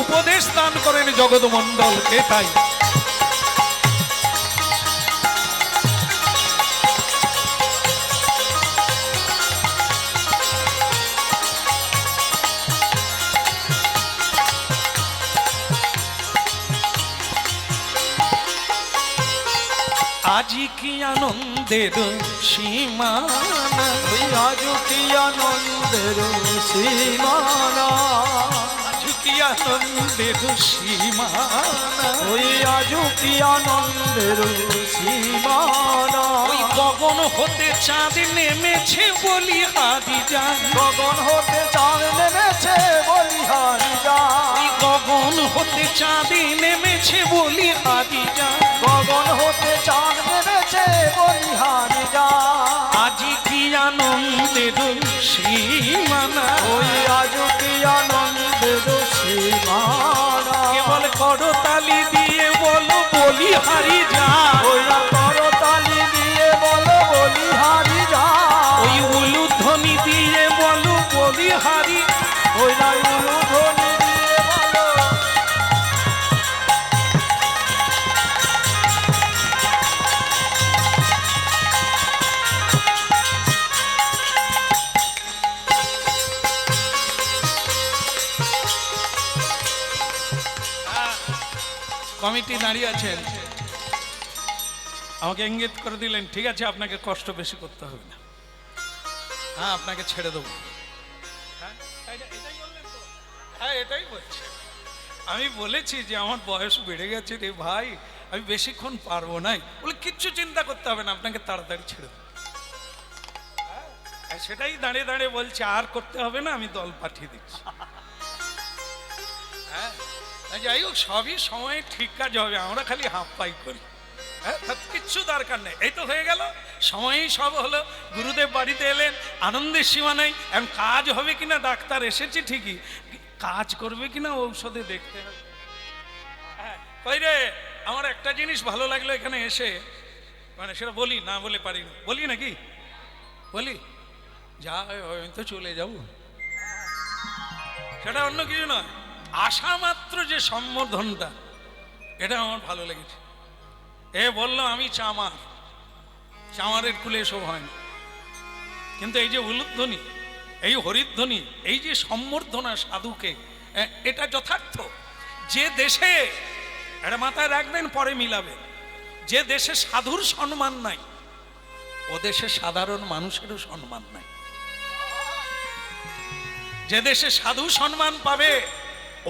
উপদেশ দান করেন জগৎমণ্ডলকে। তাই আজি কি আনন্দের সীমানা, আজ কি আনন্দের সীমানা আজ কি আনন্দের সীমানা, ওই আজ কি আনন্দের সীমানা ওই গগন হতে চাঁদ নেমেছে বলি হারি যায়, গগন হতে চাঁদ নেমেছে বলিহারি যায় ওই গগন হতে চাঁদ নেমেছে বলি হারি যায়, গগন হতে চাঁদ নেমেছে বলিহারি যায় আজি কি আনন্দের সীমানা, ওই আজ কি আনন্দের সীমানা কেবল করতালি দিয়ে বলো বলি হারি যায়, ওই করতালি দিয়ে বলো বলিহারি যায় ওই উলুধ্বনি দিয়ে বলো বলি হারি। ওই নাই উলুধ্বনি দিয়ে বলো কমিটি দাঁড়িয়ে আছেন, আমাকে ইঙ্গিত করে দিলেন, ঠিক আছে আপনাকে কষ্ট বেশি করতে হবে না, হ্যাঁ আপনাকে ছেড়ে দেবো। হ্যাঁ এটাই বললেন তো? হ্যাঁ এটাই বলছে। আমি বলেছি যে আমার বয়স বেড়ে গেছে রে ভাই, আমি বেশিক্ষণ পারবো না। বলে কিচ্ছু চিন্তা করতে হবে না, আপনাকে তাড়াতাড়ি ছেড়ে দেবো। হ্যাঁ, সেটাই দাঁড়িয়ে দাঁড়িয়ে বলছে আর করতে হবে না, আমি দল পাঠিয়ে দিচ্ছি। হ্যাঁ যাই হোক, সবই সময়ে ঠিক কাজ হবে, আমরা খালি হাফ পাই করি। হ্যাঁ কিচ্ছু দরকার নেই, এই তো হয়ে গেল, সময়ই সব হলো। গুরুদেব বাড়িতে এলেন, আনন্দের সীমা নেই। এখন কাজ হবে কিনা, ডাক্তার এসেছে ঠিকই, কাজ করবে কিনা ঔষধে দেখতে হবে। হ্যাঁ কই রে, আমার একটা জিনিস ভালো লাগলো এখানে এসে, মানে সেটা বলি না বলে পারি না, বলি নাকি বলি, যা আমি তো চলে যাব, সেটা অন্য কিছু নয়। আশা মাত্র যে সম্বোধনটা, এটা আমার ভালো লেগেছে। এ বললো আমি চামার, চামারের কুলে এসব হয় না, কিন্তু এই যে উলুধ্বনি, এই হরিধ্বনি, এই যে সম্বর্ধনা সাধুকে, এটা যথার্থ। যে দেশে, এটা মাথায় রাখবেন, পরে মিলাবেন, যে দেশে সাধুর সম্মান নাই, ও দেশে সাধারণ মানুষেরও সম্মান নাই। যে দেশে সাধু সম্মান পাবে,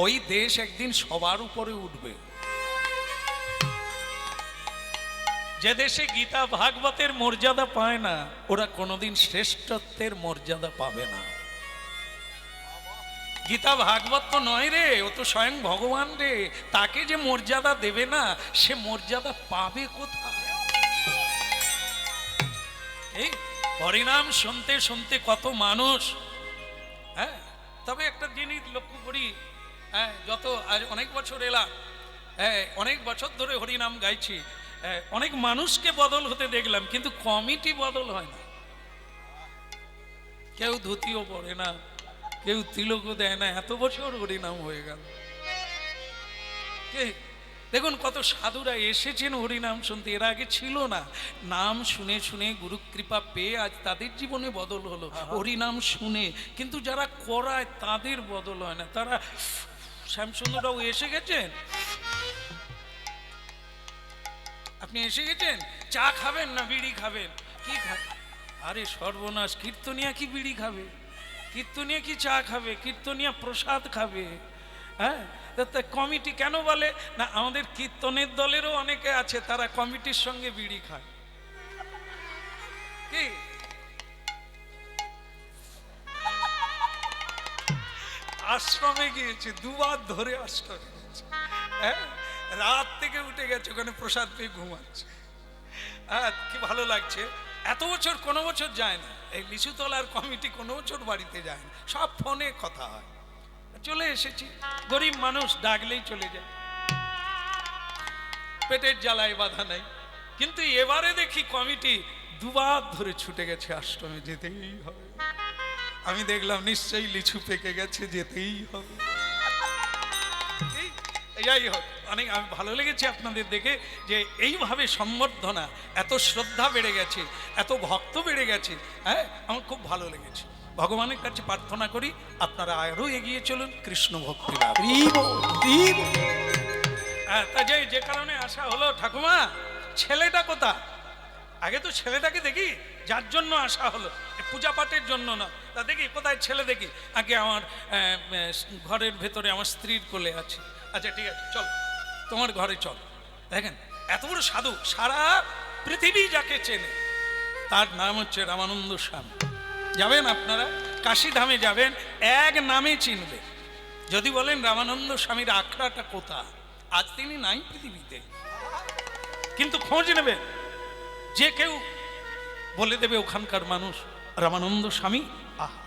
ওই দেশ একদিন সবার উপরে উঠবে। যে দেশে গীতা ভাগবতের মর্যাদা পায় না, ওরা কোনোদিন শ্রেষ্ঠত্বের মর্যাদা পাবে না। গীতা ভাগবত তো নয় রে, ও তো স্বয়ং ভগবান রে, তাকে যে মর্যাদা দেবে না, সে মর্যাদা পাবে কোথায়? এই হরিনাম শুনতে শুনতে কত মানুষ, হ্যাঁ। তবে একটা জিনিস লক্ষ্য করি, হ্যাঁ, যত আজ অনেক বছর এলাম, হ্যাঁ, অনেক বছর ধরে হরিনাম গাইছি, অনেক মানুষকে বদল হতে দেখলাম, কিন্তু কমিটি বদল হয় না। কেউ ধুতিও পড়ে না, কেউ তিলকও দেয় না, এত বছর হরিনাম হয়ে গেল। দেখুন কত সাধুরা এসেছেন হরিনাম শুনতে, এর আগে ছিল না। নাম শুনে শুনে গুরু কৃপা পেয়ে আজ তাদের জীবনে বদল হলো হরিনাম শুনে, কিন্তু যারা করায় তাদের বদল হয় না। তারা, শ্যামসুন্দররাও এসে গেছেন, আপনি এসে গেছেন, চা খাবেন না বিড়ি খাবেন? কি খাবেন? আরে সর্বনাশ, কীর্তনিয়া কি বিড়ি খাবে? কীর্তনিয়া কি চা খাবে? কীর্তনিয়া প্রসাদ খাবে। হ্যাঁ, কমিটি কেন বলে না? আমাদের কীর্তনের দলেরও অনেকে আছে, তারা কমিটির সঙ্গে বিড়ি খায়। কি আশ্রমে গিয়েছে, দুবার ধরে আশ্রমে গেছে, হ্যাঁ, রাত থেকে উঠে গেছে, ওখানে প্রসাদ পেয়ে ঘুমাচ্ছে। হ্যাঁ, কি ভালো লাগছে। এত বছর কোনো বছর যায় না, এই লিচুতলার কমিটি কোনো বছর বাড়িতে যায় না, সব ফোনে কথা হয়। চলে এসেছি, গরিব মানুষ, ডাকলেই চলে যায়, পেটের জ্বালায় বাধা নাই। কিন্তু এবারে দেখি কমিটি দুবার ধরে ছুটে গেছে আশ্রমে, যেতেই হবে। আমি দেখলাম নিশ্চয়ই লিচু পেকে গেছে, যেতেই হবে। যাই হোক, অনেক আমি ভালো লেগেছে আপনাদের দেখে, যে এইভাবে সম্বর্ধনা, এত শ্রদ্ধা বেড়ে গেছে, এত ভক্ত বেড়ে গেছে। হ্যাঁ, আমার খুব ভালো লেগেছে। ভগবানের কাছে প্রার্থনা করি আপনারা আরো এগিয়ে চলুন কৃষ্ণ ভক্তি। হ্যাঁ, তা যে কারণে আসা হলো, ঠাকুমা ছেলেটা কোথা? আগে তো ছেলেটাকে দেখি, যার জন্য আসা হলো, পূজা পাঠের জন্য না। তা দেখি কোথায় ছেলে, দেখি। আগে আমার ঘরের ভেতরে আমার স্ত্রীর কোলে আছে। আচ্ছা ঠিক আছে, চল তোমার ঘরে চল। দেখেন এত বড় সাধু, সারা পৃথিবী যাকে চেনে, তার নাম হচ্ছে রামানন্দ স্বামী। যাবেন আপনারা, কাশীধামে যাবেন, এক নামে চিনবে। যদি বলেন রামানন্দ স্বামীর আখড়াটা কোথা, আজ তিনি নাই পৃথিবীতে, কিন্তু খোঁজ নেবেন, যে কেউ বলে দেবে ওখানকার মানুষ রামানন্দ স্বামী। আহা,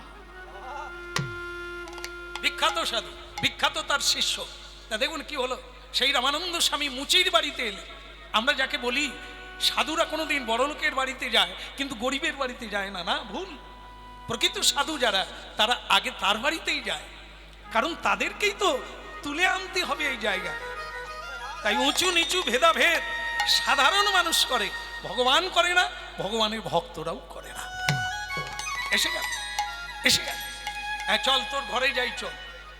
বিখ্যাত সাধু, বিখ্যাত তার শিষ্য। তা দেখুন কি হলো, সেই রামানন্দ স্বামী মুচির বাড়িতে এলে। আমরা যাকে বলি সাধুরা কোনোদিন বড়লোকের বাড়িতে যায়, কিন্তু গরিবের বাড়িতে যায় না, না ভুল। প্রকৃত সাধু যারা, তারা আগে তার বাড়িতেই যায়, কারণ তাদেরকেই তো তুলে আনতে হবে এই জায়গায়। তাই উঁচু নিচু ভেদাভেদ সাধারণ মানুষ করে, ভগবান করে না, ভগবানের ভক্তরাও করে না। এসে গেল, এসে গেল। হ্যাঁ চল, তোর ঘরে যাই, চল।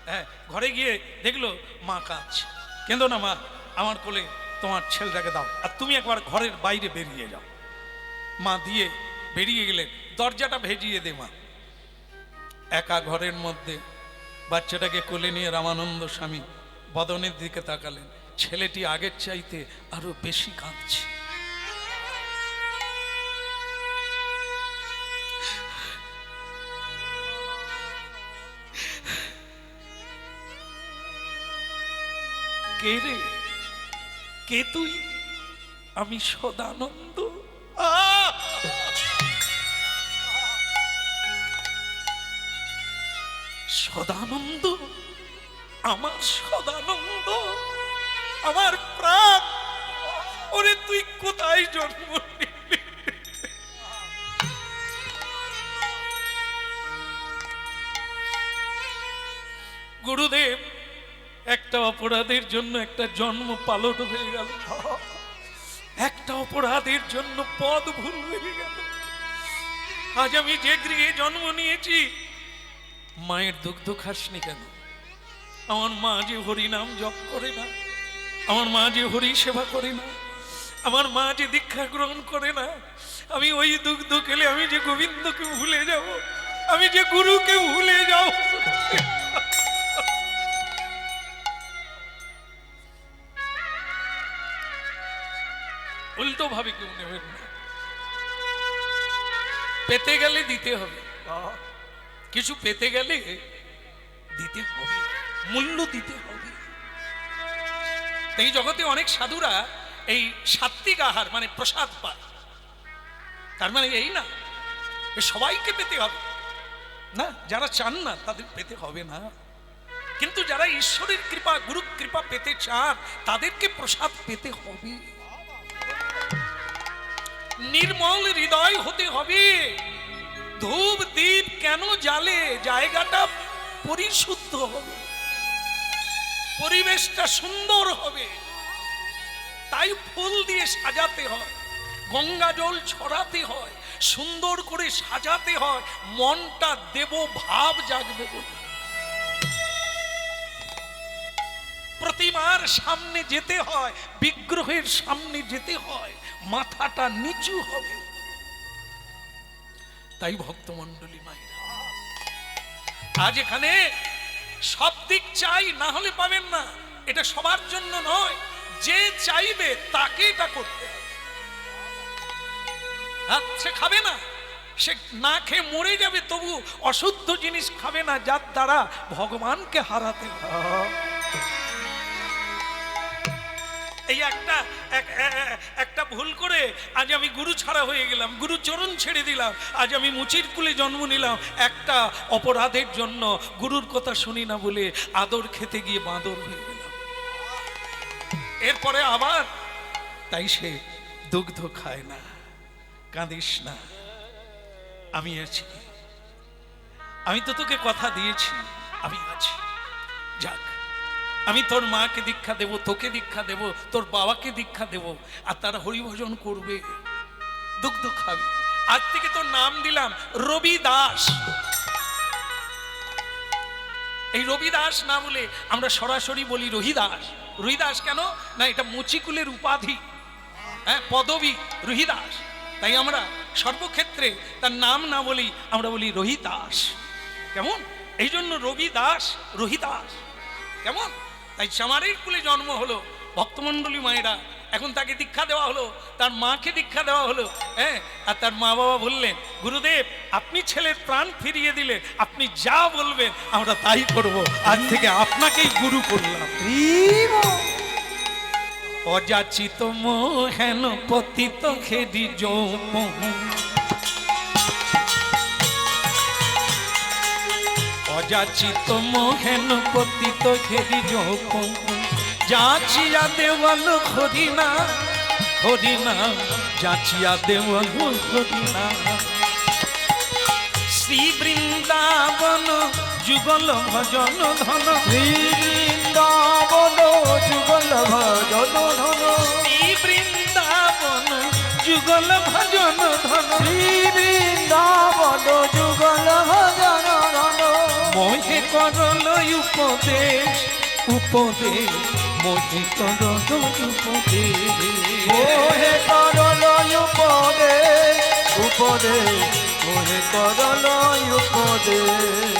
হ্যাঁ, ঘরে গিয়ে দেখলো মা কাঁদছে। কেঁদো না মা, আমার কোলে তোমার ছেলেটাকে দাও, আর তুমি একবার ঘরের বাইরে বেরিয়ে যাও। মা দিয়ে বেরিয়ে গেলেন, দরজাটা ভেজিয়ে দে মা। একা ঘরের মধ্যে বাচ্চাটাকে কোলে নিয়ে রামানন্দ স্বামী বদনের দিকে তাকালেন। ছেলেটি আগের চাইতে আরো বেশি কাঁদছে। কে রে, কে তুই? আমি সদানন্দ। সদানন্দ, আমার সদানন্দ, আমার প্রাণ। ওরে তুই কোথায় জন্ম নিলি? গুরুদেব একটা অপরাধের জন্য একটা জন্ম পালন হয়ে গেল, একটা অপরাধের জন্য পদ ভুল হয়ে গেল। আজ আমি যে গৃহে জন্ম নিয়েছি, মায়ের দুগ্ধ খাসনি কেন? আমার মা যে হরি নাম জপ করে না, আমার মা যে হরি সেবা করে না, আমার মা যে দীক্ষা গ্রহণ করে না, আমি ওই দুগ্ধ খেলে আমি যে গোবিন্দকে ভুলে যাব, আমি যে গুরুকে ভুলে যাব। উল্টো ভাবে কেউ নেবেন না, পেতে গেলে দিতে হবে, কিছু পেতে গেলে দিতে হবে, মূল্য দিতে হবে। এই জগতে অনেক সাধুরা এই সাত্বিক আহার মানে প্রসাদ পায়, তার মানে এই না সবাইকে পেতে হবে না, যারা চান না তাদের পেতে হবে না, কিন্তু যারা ঈশ্বরের কৃপা গুরু কৃপা পেতে চান তাদেরকে প্রসাদ পেতে হবে। নির্মল হৃদয় হতে হবে, ধূপ দীপ কেন জ্বালে, জায়গাটা পরিশুদ্ধ হবে, পরিবেশটা সুন্দর হবে, তাই ফুল দিয়ে সাজাতে হয়, গঙ্গা জল ছড়াতে হয়, সুন্দর করে সাজাতে হয়, মনটা দেব ভাব জাগবে বলে। প্রতিমার সামনে যেতে হয়, বিগ্রহের সামনে যেতে হয়, মাথাটা নিচু হবে। তাই ভক্তমণ্ডলী মায়েরা, আজ এখানে সব দিক চাই, না হলে পাবেন না, এটা সবার জন্য নয়, যে চাইবে তাকে এটা করতে হবে। সে খাবে না, সে না খেয়ে মরে যাবে, তবু অশুদ্ধ জিনিস খাবে না, যার দ্বারা ভগবানকে হারাতে হবে। এই একটা ভুল করে আজ আমি গুরু ছাড়া হয়ে গেলাম, গুরু চরণ ছেড়ে দিলাম, আজ আমি মুচির কুলে জন্ম নিলাম, একটা অপরাধের জন্য গুরুর কথা শুনি না বলে আদর খেতে গিয়ে বাঁদর হয়ে গেলাম। এরপরে আবার তাই সে দুগ্ধ খায় না। কাঁদিস না, আমি আছি, আমি তো তোকে কথা দিয়েছি, আমি আছি, যাক আমি তোর মাকে দীক্ষা দেব, তোকে দীক্ষা দেব, তোর বাবাকে দীক্ষা দেব, আর তারা হরিভজন করবে, দুগ্ধ খাবে। আজ থেকে তোর নাম দিলাম রবি দাস। এই রবি দাস না বলে আমরা সরাসরি বলি রহিদাস। রহিদাস কেন না, এটা মুচিকুলের উপাধি, হ্যাঁ, পদবী রহিদাস। তাই আমরা সর্বক্ষেত্রে তার নাম না বলি, আমরা বলি রহিদাস। কেমন? এই জন্য রবি দাস, রহিদাস, কেমন? তাই চামারের কুলে জন্ম হলো, ভক্তমণ্ডলী মায়েরা, এখন তাকে দীক্ষা দেওয়া হলো, তার মাকে দীক্ষা দেওয়া হলো, হ্যাঁ, আর তার মা বাবা বললেন, গুরুদেব আপনি ছেলের প্রাণ ফিরিয়ে দিলে, আপনি যা বলবেন আমরা তাই করব, আজ থেকে আপনাকেই গুরু করলাম। অযাচিত মোহেন পতিত খেদি যৌম, অযাচিত মোহেন পতিত খেদি যৌম, যাচিয়া দেওয়াল হরিনা, হরিনা যাচিয়া দেওয়াল হরিনা, শ্রী বৃন্দাবন যুগল ভজন ধন, শ্রী বৃন্দাবন যুগল ভজন ধন, শ্রী বৃন্দাবন যুগল ভজন ধন, শ্রী বৃন্দাবন যুগল ভজন ধন, মোহে করল উপদেশ, উপদেশ মোহে করল উপদেশ, মোহে করল উপদেশ, উপদেশ মোহে করল উপদেশ।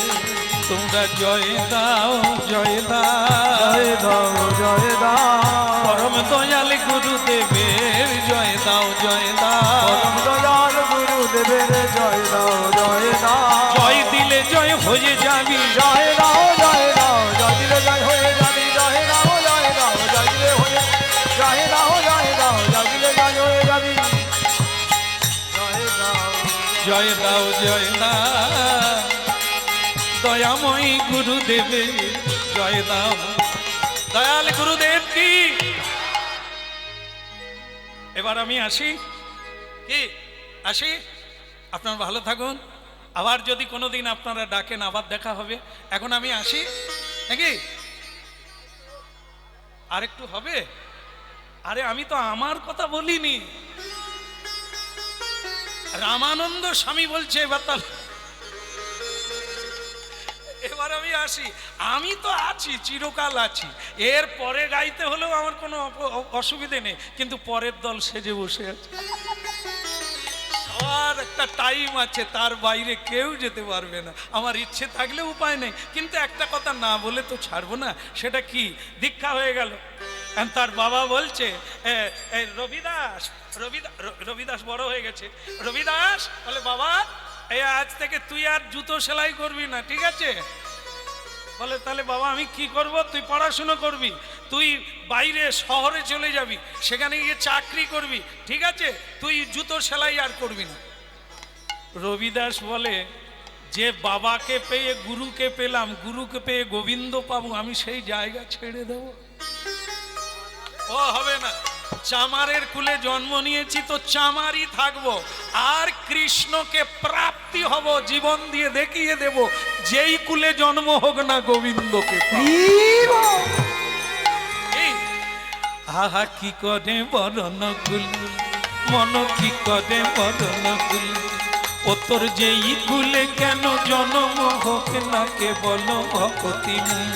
তোমরা জয় দাও, জয় দাও, জয় দাও, জয় দাও, পরম দয়াল গুরুদেবের জয় দাও, জয় দাও, পরম দয়াল গুরুদেবের জয় দাও, জয় দাও, জয় দিলে জয় হয়ে যাবি, জয় দাও, জয় দাও, জয় দিলে জয় হয়ে যাবি, জয় দাও, জয় দাও, জয় দিলে হয়ে, জয় দাও, জয় দাও, জয় দিলে জয় হয়ে যাবি, জয় দাও, জয় দাও, জয় দাও, দয়াময়ী গুরুদেবে জয় দাও, দয়াল গুরুদেব কি। এবার আমি আসি, কি আসি, আপনারা ভালো থাকুন, আবার যদি কোনোদিন আপনারা ডাকেন আবার দেখা হবে। এখন আমি আসি, নাকি আরেকটু হবে? আরে আমি তো আমার কথা বলিনি, রামানন্দ স্বামী বলছে এবার তাহলে এবার আমি আসি। আমি তো আছি, চিরকাল আছি, এর পরে গাইতে হলেও আমার কোনো অসুবিধে নেই, কিন্তু পরের দল সেজে বসে আছে। আর একটা টাইম আছে, তার বাইরে কেউ যেতে পারবে না। আমার ইচ্ছে থাকলে উপায় নেই, কিন্তু একটা কথা না বলে তো ছাড়বো না। সেটা কি? দীক্ষা হয়ে গেল, তার বাবা বলছে রবিদাস, রবিদাস বড় হয়ে গেছে। রবিদাস বলে, বাবা এই আজ থেকে তুই আর জুতো সেলাই করবি না, ঠিক আছে? বলে, তাহলে বাবা আমি কি করব? তুই পড়াশুনো করবি, তুই বাইরে শহরে চলে যাবি, সেখানে গিয়ে চাকরি করবি, ঠিক আছে? তুই জুতো সেলাই আর করবি না। রবিদাস বলে, যে বাবাকে পেয়ে গুরুকে পেলাম, গুরুকে পেয়ে গোবিন্দ পাবো, আমি সেই জায়গা ছেড়ে দেব? ও হবে না। চামারের কুলে জন্ম নিয়েছি তো চামারই থাকবো, আর কৃষ্ণকে প্রাপ্তি হব, জীবন দিয়ে দেখিয়ে দেব, যেই কুলে জন্ম হোক না গোবিন্দকে পাবো। এই আহা কি করে বরণ কুল, মন কি করে বরণ কুল, ও তোর যেই কুলে কেন জন্ম হোক না কেবল ভক্তি মূল।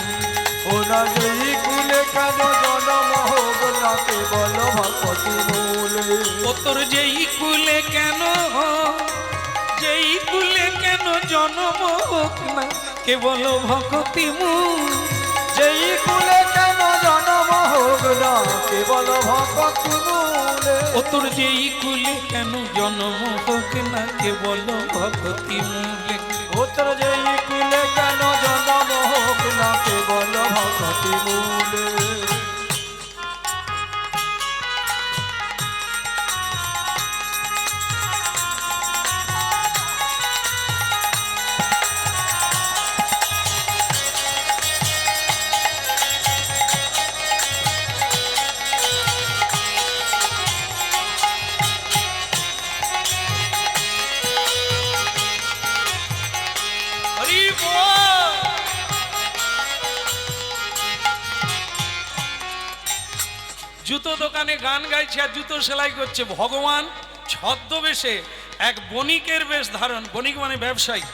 ওরা যেই কুলে কেন জন্ম হোক না কেবল ভক্তি মূলে। ও তোর যেই কুলে কেন, যেই কুলে কেন জন্ম হোক না কেবল ভক্তি মূল। যেই কুলে কেন জন্ম হোক না কেবল ভক্তি মূলে। ও তোর যেই কুলে কেন জন্ম হোক না কেবল ভক্তি মূলে। ও তোর যেই কুলে কেন জন্ম হোক না কেবল ভক্তি মূলে। জুতো দোকানে গান গাইছে আর জুতো সেলাই করছে। ভগবান ছদ্মবেশে এক বণিকের বেশ ধারণ, বণিক মানে ব্যবসায়ী,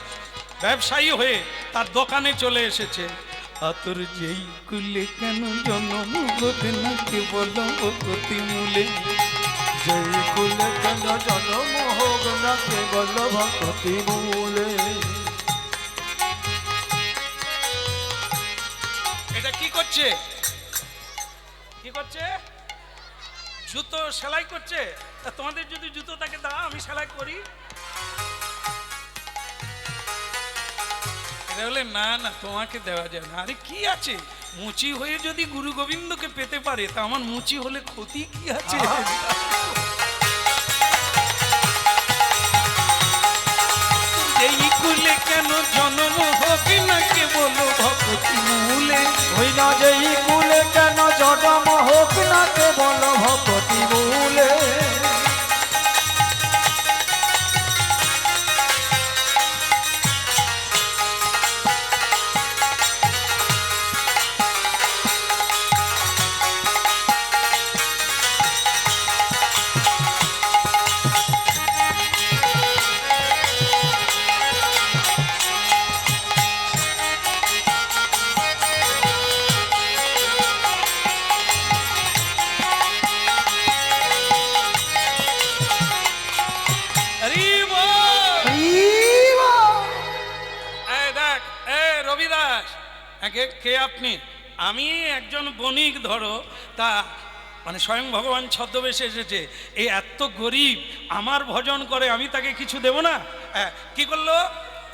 ব্যবসায়ী হয়ে তার দোকানে চলে এসেছে। আতর যেই কুলে কেন জন্ম হোক না কেবল ভক্তি মূলে। যেই কুলে কেন জন্ম হোক না কেবল ভক্তি মূলে। এটা কি করছে? কি করছে? জুতো সেলাই করছে। তা তোমাদের যদি জুতো থাকে দাও, আমি সেলাই করি। এটা বলে, না না তোমাকে দেওয়া যায় না। আরে কি আছে, মুচি হয়ে যদি গুরু গোবিন্দকে পেতে পারে, তা আমার মুচি হলে ক্ষতি কি আছে? এই কুলে কেন জন্ম হোক না কেবল ভক্তি মূলে। ওই না যেই কুলে কেন জন্ম হোক না কেবল ভক্তি মূলে। কে আপনি? আমি একজন বণিক, ধরো তা মানে স্বয়ং ভগবান ছদ্মবেশে এসেছে। এই এত গরিব আমার ভজন করে, আমি তাকে কিছু দেব না? কি করলো?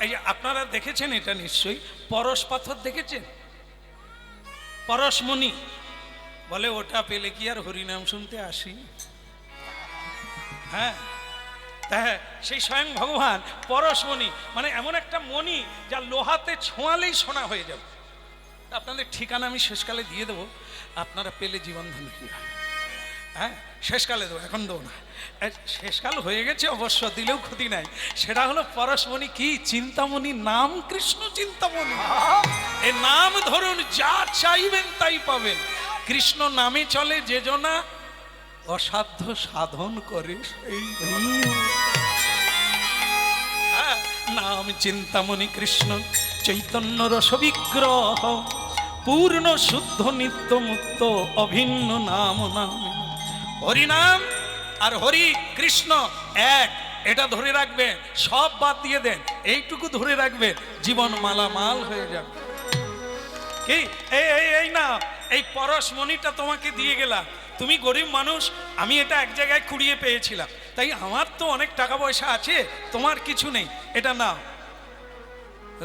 এই যে আপনারা দেখেছেন এটা নিশ্চয়ই, পরশ পাথর দেখেছেন? পরশমণি বলে, ওটা পেলে কি আর হরিনাম শুনতে আসি? হ্যাঁ, হ্যাঁ, সেই স্বয়ং ভগবান পরশমণি, মানে এমন একটা মণি যা লোহাতে ছোঁয়ালেই সোনা হয়ে যাবে। আপনাদের ঠিকানা আমি শেষকালে দিয়ে দেবো, আপনারা পেলে জীবন ধন্য। হ্যাঁ শেষকালে দেবো, এখন দেবো না। শেষকাল হয়ে গেছে অবশ্য, দিলেও ক্ষতি নাই। সেটা হলো পরশমণি কি চিন্তামণি, নাম কৃষ্ণ চিন্তামণি। এ নাম ধরুন, যা চাইবেন তাই পাবেন। কৃষ্ণ নামে চলে যে জনা, অসাধ্য সাধন করে সেই। নাম চিন্তামণি কৃষ্ণ চৈতন্য রস বিগ্রহ, পূর্ণ শুদ্ধ নিত্য মুক্ত অভিন্ন নাম নাম। হরিনাম আর হরি কৃষ্ণ এক, এটা ধরে রাখবেন। সব বাদ দিয়ে দেন, এইটুকু ধরে রাখবেন, জীবন মালামাল হয়ে যাবে। কি এই না, এই পরশমণিটা তোমাকে দিয়ে গেলাম, তুমি গরিব মানুষ, আমি এটা এক জায়গায় কুড়িয়ে পেয়েছিলাম, তাই আমার তো অনেক টাকা পয়সা আছে, তোমার কিছু নেই, এটা নাও।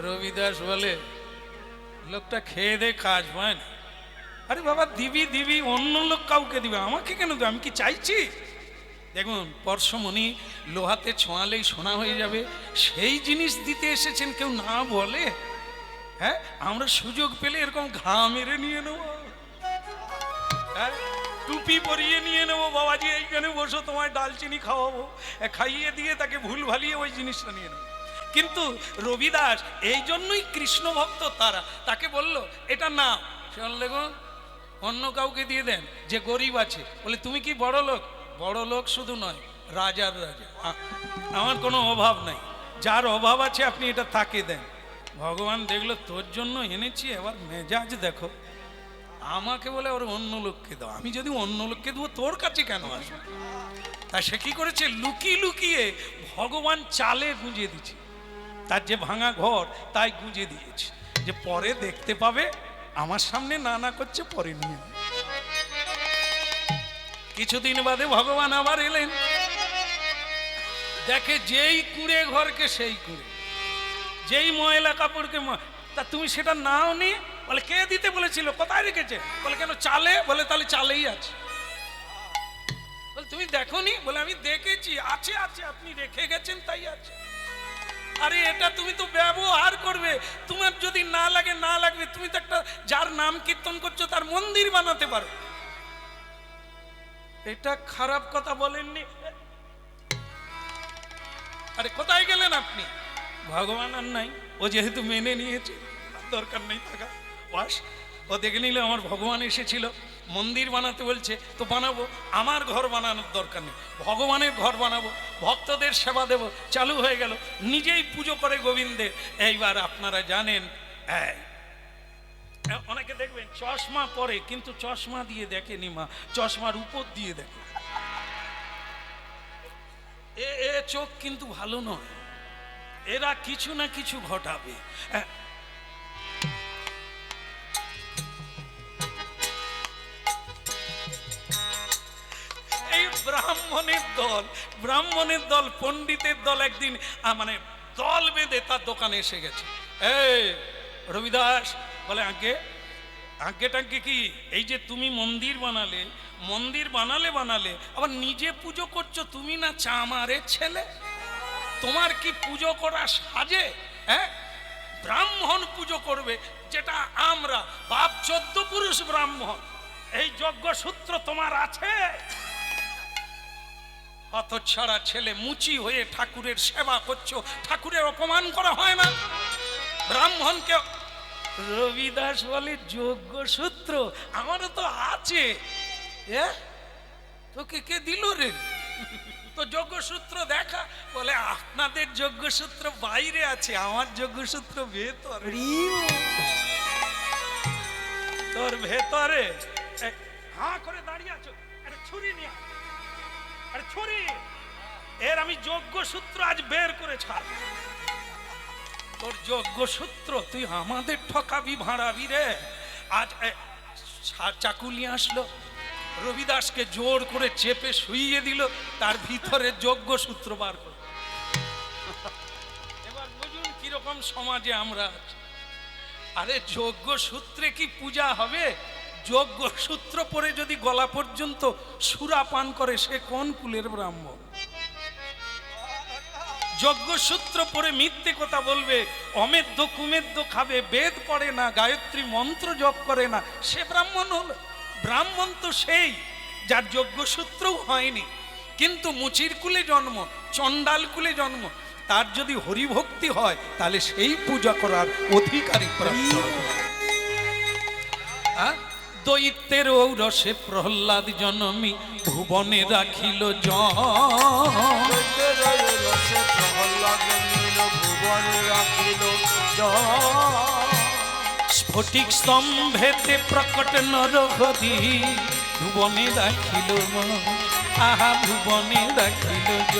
রবিদাস বলে, লোকটা খেয়ে দে কাজ পায় না। আরে বাবা, দিবি দিবি, অন্য লোক কাউকে দিবে, আমাকে কেন দেবে? আমি কি চাইছি? দেখুন, পরশমণি লোহাতে ছোঁয়ালেই সোনা হয়ে যাবে, সেই জিনিস দিতে এসেছেন, কেউ না বলে? হ্যাঁ, আমরা সুযোগ পেলে এরকম ঘা মেরে নিয়ে নেবো, হ্যাঁ, টুপি পরিয়ে নিয়ে নেবো, বাবাজি এইখানে বসো, তোমায় ডালচিনি খাওয়াবো, খাইয়ে দিয়ে তাকে ভুল ভালিয়ে ওই জিনিসটা নিয়ে নেবো। কিন্তু রবিদাস এই জন্যই কৃষ্ণ ভক্ত, তাকে বলল এটা না, সে দেখুন অন্য কাউকে দিয়ে দেন যে গরিব আছে। বলে তুমি কি বড় লোক? বড় লোক শুধু নয়, রাজার রাজা, আমার কোনো অভাব নাই, যার অভাব আছে আপনি এটা তাকে দেন। ভগবান দেখলো তোর জন্য এনেছি, এবার মেজাজ দেখো, আমাকে বলে ওর অন্য লোককে দাও। আমি যদি অন্য লোককে দেবো, তোর কাছে কেন আসবে? তা সে কি করেছে, লুকিয়ে লুকিয়ে ভগবান চালে গুঁজে দিচ্ছে, তার যে ভাঙা ঘর তাই গুঁজে দিয়েছে, যে পরে দেখতে পাবে, আমার সামনে না করছে, পরে নিয়ে। কিছুদিন বাদে ভগবান আবার এলেন, দেখে যেই কুড়ে ঘরকে সেই কুড়ে, যেই ময়লা কাপড়কে, তা তুমি সেটা নাও নি? বলে কে দিতে বলেছিল, কোথায় রেখেছে? বলে কেন চালে? বলে তাহলে চালেই আছে। বলে তুমি দেখো নি? বলে আমি দেখেছি, আছে আছে, আপনি রেখে গেছেন তাই আছে। আরে এটা তুমি তো ব্যবহার করবে, তোমার যদি না লাগে না লাগবে, তুমি তো একটা যার নাম কীর্তন করছো তার মন্দির বানাতে পারো। এটা খারাপ কথা বলেননি। আরে কোথায় গেলেন আপনি? ভগবান আর নাই, ও যেহেতু মেনে নিয়েছে, দরকার নেই থাকা, বাস। ও দেখে নিলে আমার ভগবান এসেছিল, মন্দির বানাতে বলছে তো বানাবো, আমার ঘর বানানোর দরকার নেই, ভগবানের ঘর বানাবো, ভক্তদের সেবা দেব। চালু হয়ে গেল, নিজেই পুজো করে গোবিন্দের। এইবার আপনারা জানেন, অনেকে দেখবেন চশমা পরে, কিন্তু চশমা দিয়ে দেখেনি মা, চশমার উপর দিয়ে দেখে। এ চোখ কিন্তু ভালো নয়, এরা কিছু না কিছু ঘটাবে। এই ব্রাহ্মণের দল পণ্ডিতের দল একদিন মানে দল বেঁধে তার দোকানে এসে গেছে। এই রবিদাস বলে, আগে টাঙ্কে কি, এই যে তুমি মন্দির বানালে আবার নিজে পুজো করছো, তুমি না চামারের ছেলে? তোমার কি পুজো করা সাজে? হ্যাঁ, ব্রাহ্মণ পুজো করবে, যেটা আমরা বাপ 14 পুরুষ ব্রাহ্মণ, এই যজ্ঞ সূত্র তোমার আছে? হতচ্ছাড়া ছেলে, মুচি হয়ে ঠাকুরের সেবা করছো, ঠাকুরের অপমান করা হয় না? ব্রাহ্মণকে। রবিদাস বলে, যজ্ঞ সূত্র আমারও তো আছে। তোকে কে দিল রে? তো যজ্ঞসূত্র দেখা। বলে আপনাদের যজ্ঞসূত্র বাইরে আছে, আমার যজ্ঞসূত্র ভেতরে। তোর ভেতরে হাঁ করে দাঁড়িয়ে আছো, একটা ছুরি নিয়ে, আরে ছুরি, এর আমি যজ্ঞসূত্র আজ বের করে ছাড়। তোর যজ্ঞসূত্র তুই আমাদের ঠকাবি, ভাড়াবি রে। আজ চাকু নিয়ে আসলো, রবিদাসকে জোর করে চেপে শুইয়ে দিল, তার ভিতরে যজ্ঞসূত্র বার করে। এবার বুঝুন কিরকম সমাজে আমরা আছি। আরে যজ্ঞসূত্রে কি পূজা হবে? যজ্ঞসূত্র পরে যদি গলা পর্যন্ত সুরা পান করে, সে কোন কুলের ব্রাহ্মণ? যজ্ঞসূত্র পরে মিথ্যে কথা বলবে, অমেদ্য কুমেদ্য খাবে, বেদ পড়ে না, গায়ত্রী মন্ত্র জপ করে না, সে ব্রাহ্মণ হলো? ব্রাহ্মণ তো সেই যার যোগ্যসূত্রও হয়নি, কিন্তু মুচির কুলে জন্ম, চণ্ডাল কুলে জন্ম, তার যদি হরিভক্তি হয় তাহলে সেই পূজা করার অধিকারী প্রাপ্ত হবে। দৈত্যের ঔরসে প্রহ্লাদ জনমী ভুবনে রাখিল স্ফটিক স্তম্ভেতে প্রকট নরহরি ভুবনে রাখিল আহা ভুবনে রাখিল।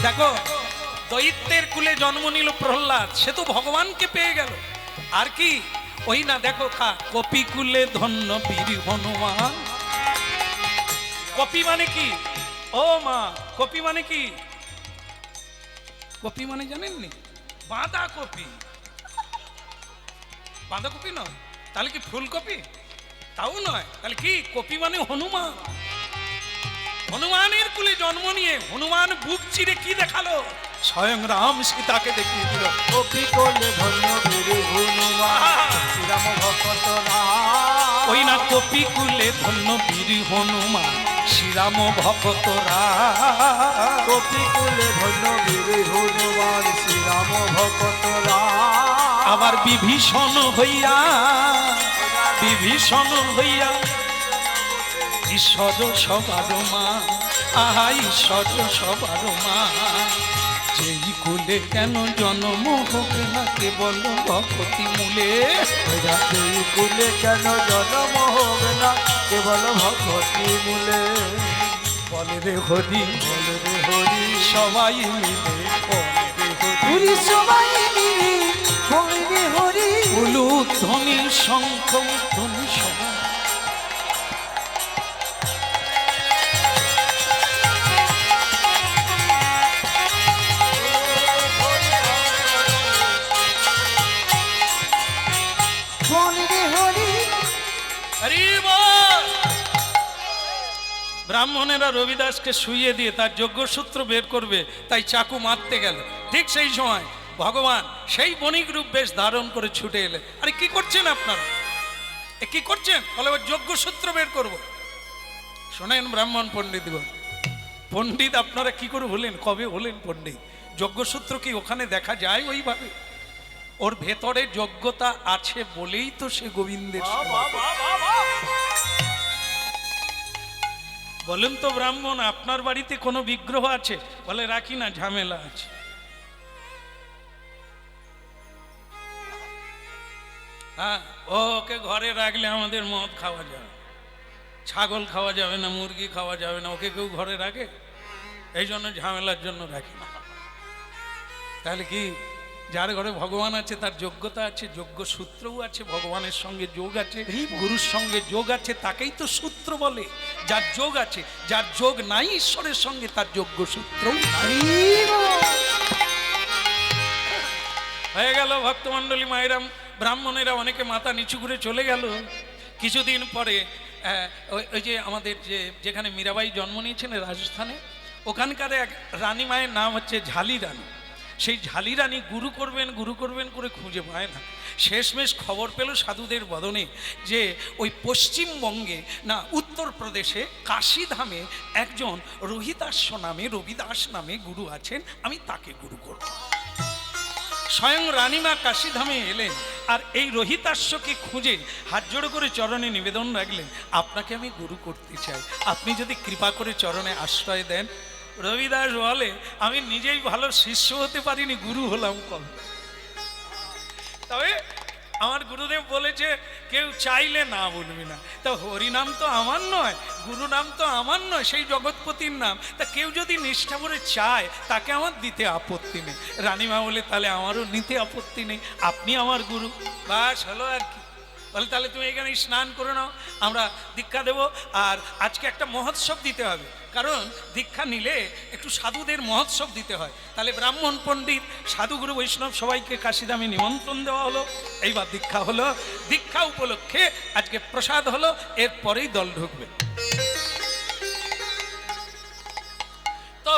দেখো, দৈত্যের কুলে জন্ম নিল প্রহ্লাদ, সে তো ভগবানকে পেয়ে গেল। আর কি ওই না, দেখো কপি কুলে ধন্য বীর হনুমান। কপি মানে কি? ও মা, কপি মানে কি? কপি মানে জানেননি? বাঁধাকপি। বাঁধাকপি নয়, তাহলে কি ফুলকপি? তাও নয়, তাহলে কি? কপি মানে হনুমান। হনুমানের কুলে জন্ম নিয়ে হনুমান বুক চিরে কি দেখালো? স্বয়ং রাম সীতাকে দেখিয়ে দিল। কপি কোলে ধন্য বীর হনুমান শ্রীরাম ভক্ত রাম। ওই না, কপি কুলে ধন্য বীর হনুমান শ্রীরাম ভক্ত রাম। কপি কোলে ধন্য বীর হনুমান শ্রীরাম ভক্ত রাম। আবার বিভীষণ হইয়া, বিভীষণ হইয়া ঈশ্বর সবার মা, আহা ঈশ্বর সবার মা। যেই কুলে কেন জন্ম হোক না কেবল ভক্তি মূলে। যেই কুলে কেন জন্ম হবে না কেবল ভক্তি মূলে। বলে রে হরি, বলে রে হরি সবাই মিলে বলে রে হরি। হরি সবাই মিলে বলে রে হরি। উলু ধ্বনি শঙ্খ ধ্বনি সবাই। বলে রে হরি। হরি বল। ব্রাহ্মণেরা রবিদাসকে শুইয়ে দিয়ে তার যোগ্যসূত্র বের করবে, তাই চাকু মারতে গেল। ঠিক সেই সময় ভগবান সেই বণিক রূপ বেশ ধারণ করে ছুটে এলেন। আরে কি করছেন আপনারা? কি করছেন? বলে ওর যোগ্যসূত্র বের করব। শোনেন ব্রাহ্মণ পণ্ডিতগণ, পণ্ডিত আপনারা কি করে হলেন? কবে হলেন পণ্ডিত? যোগ্যসূত্র কি ওখানে দেখা যায় ওইভাবে? ওর ভেতরে যোগ্যতা আছে বলেই তো সে গোবিন্দের সেবা করে। বলেন তো ব্রাহ্মণ, আপনার বাড়িতে কোনো বিগ্রহ আছে? বলে রাখি না, ঝামেলা আছে। হ্যাঁ, ওকে ঘরে রাখলে আমাদের মদ খাওয়া যাবে, ছাগল খাওয়া যাবে না, মুরগি খাওয়া যাবে না। ওকে কেউ ঘরে রাখে? এই জন্য ঝামেলার জন্য রাখি না। তাহলে কি, যার ঘরে ভগবান আছে তার যোগ্যতা আছে, যোগ্য সূত্রও আছে, ভগবানের সঙ্গে যোগ আছে, গুরুর সঙ্গে যোগ আছে, তাকেই তো সূত্র বলে। যার যোগ আছে, যার যোগ নাই ঈশ্বরের সঙ্গে, তার যোগ্য সূত্রও নাই। হয়ে গেল ভক্তমণ্ডলী মায়েরা, ব্রাহ্মণেরা অনেকে মাথা নিচু করে চলে গেল। কিছুদিন পরে ওই যে আমাদের যেখানে মীরাবাই জন্ম নিয়েছেন রাজস্থানে, ওখানকার এক রানী মায়ের নাম হচ্ছে ঝালি রানী। সেই ঝালি রানী গুরু করবেন করে খুঁজে পায় না। শেষমেশ খবর পেল সাধুদের বদনে যে ওই পশ্চিমবঙ্গে না উত্তরপ্রদেশে কাশীধামে একজন রোহিতাস্য নামে, রবিদাস নামে গুরু আছেন, আমি তাকে গুরু করব। স্বয়ং রানীমা কাশীধামে এলেন আর এই রোহিতাস্যকে খুঁজে হাত জোড়ো করে চরণে নিবেদন রাখলেন, আপনাকে আমি গুরু করতে চাই, আপনি যদি কৃপা করে চরণে আশ্রয় দেন। রবিদাস বলে, আমি নিজেই ভালো শিষ্য হতে পারিনি, গুরু হলাম কবে। তবে আমার গুরুদেব বলেছে কেউ চাইলে না বলবি না। তা হরিনাম তো আমার নয়, গুরু নাম তো আমার নয়, সেই জগৎপতির নাম। তা কেউ যদি নিষ্ঠা করে চায় তাকে আমার দিতে আপত্তি নেই। রানীমা বলে, তাহলে আমারও নিতে আপত্তি নেই, আপনি আমার গুরু। বাস হলো আর কি। বলে, তাহলে তুমি এখানে স্নান করে নাও, আমরা দীক্ষা দেব। আর আজকে একটা মহোৎসব দিতে হবে, কারণ দীক্ষা নিলে একটু সাধুদের মহোৎসব দিতে হয়। তাহলে ব্রাহ্মণ পণ্ডিত সাধুগুরু বৈষ্ণব সবাইকে কাশীধামে নিমন্ত্রণ দেওয়া হলো। এইবার দীক্ষা হলো, দীক্ষা উপলক্ষে আজকে প্রসাদ হলো, এরপরেই দল ঢুকবে। তো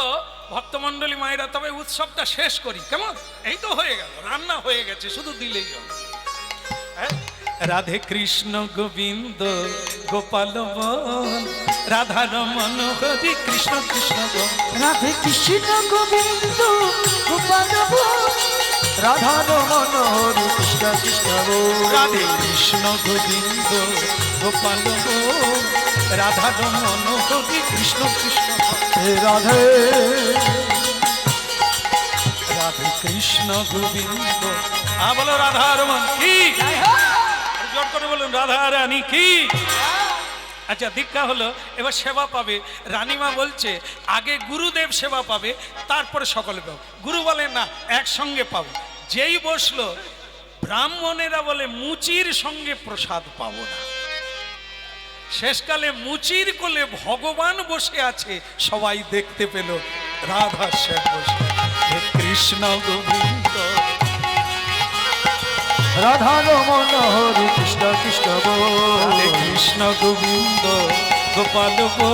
ভক্তমণ্ডলী মায়েরা, তবে উৎসবটা শেষ করি কেমন? এই তো হয়ে গেল, রান্না হয়ে গেছে, শুধু দিলেই হবে। হ্যাঁ, রাধে কৃষ্ণ গোবিন্দ গোপাল বল, রাধা রমন হরি কৃষ্ণ কৃষ্ণ গো রাধে কৃষ্ণ গোবিন্দ গোপাল রাধা রমন হরি কৃষ্ণ কৃষ্ণ বল রাধে কৃষ্ণ গোবিন্দ গোপাল গো রাধা রমন হরি কৃষ্ণ কৃষ্ণ হে রাধে রাধে কৃষ্ণ গোবিন্দ বলো রাধা রমন কি জোর করে বলুন রাধা রানী কি আচ্ছা দীক্ষা হলো এবার সেবা পাবে রানীমা বলছে আগে গুরুদেব সেবা পাবে তারপরে সকলে পাবে গুরু বলে না একসঙ্গে পাবো যেই বসলো ব্রাহ্মণেরা বলে মুচির সঙ্গে প্রসাদ পাবো না শেষকালে মুচির কোলে ভগবান বসে আছে সবাই দেখতে পেল রাধা শ্যাম বসে হে কৃষ্ণ গোবিন্দ রাধা রমন হরি কৃষ্ণ কৃষ্ণ বল হে কৃষ্ণ গোবিন্দ গোপাল গো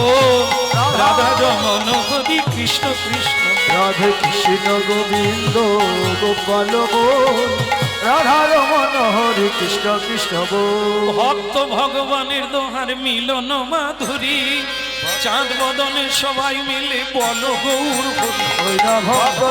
রাধা রমন হরি কৃষ্ণ কৃষ্ণ রাধে কৃষ্ণ গোবিন্দ গোপাল বল রাধা রমন হরি কৃষ্ণ কৃষ্ণ বল ভক্ত ভগবানের দোহার মিলন মাধুরী চাঁদ বদনে সবাই মিলে বল গৌর হরি ওই না ভক্ত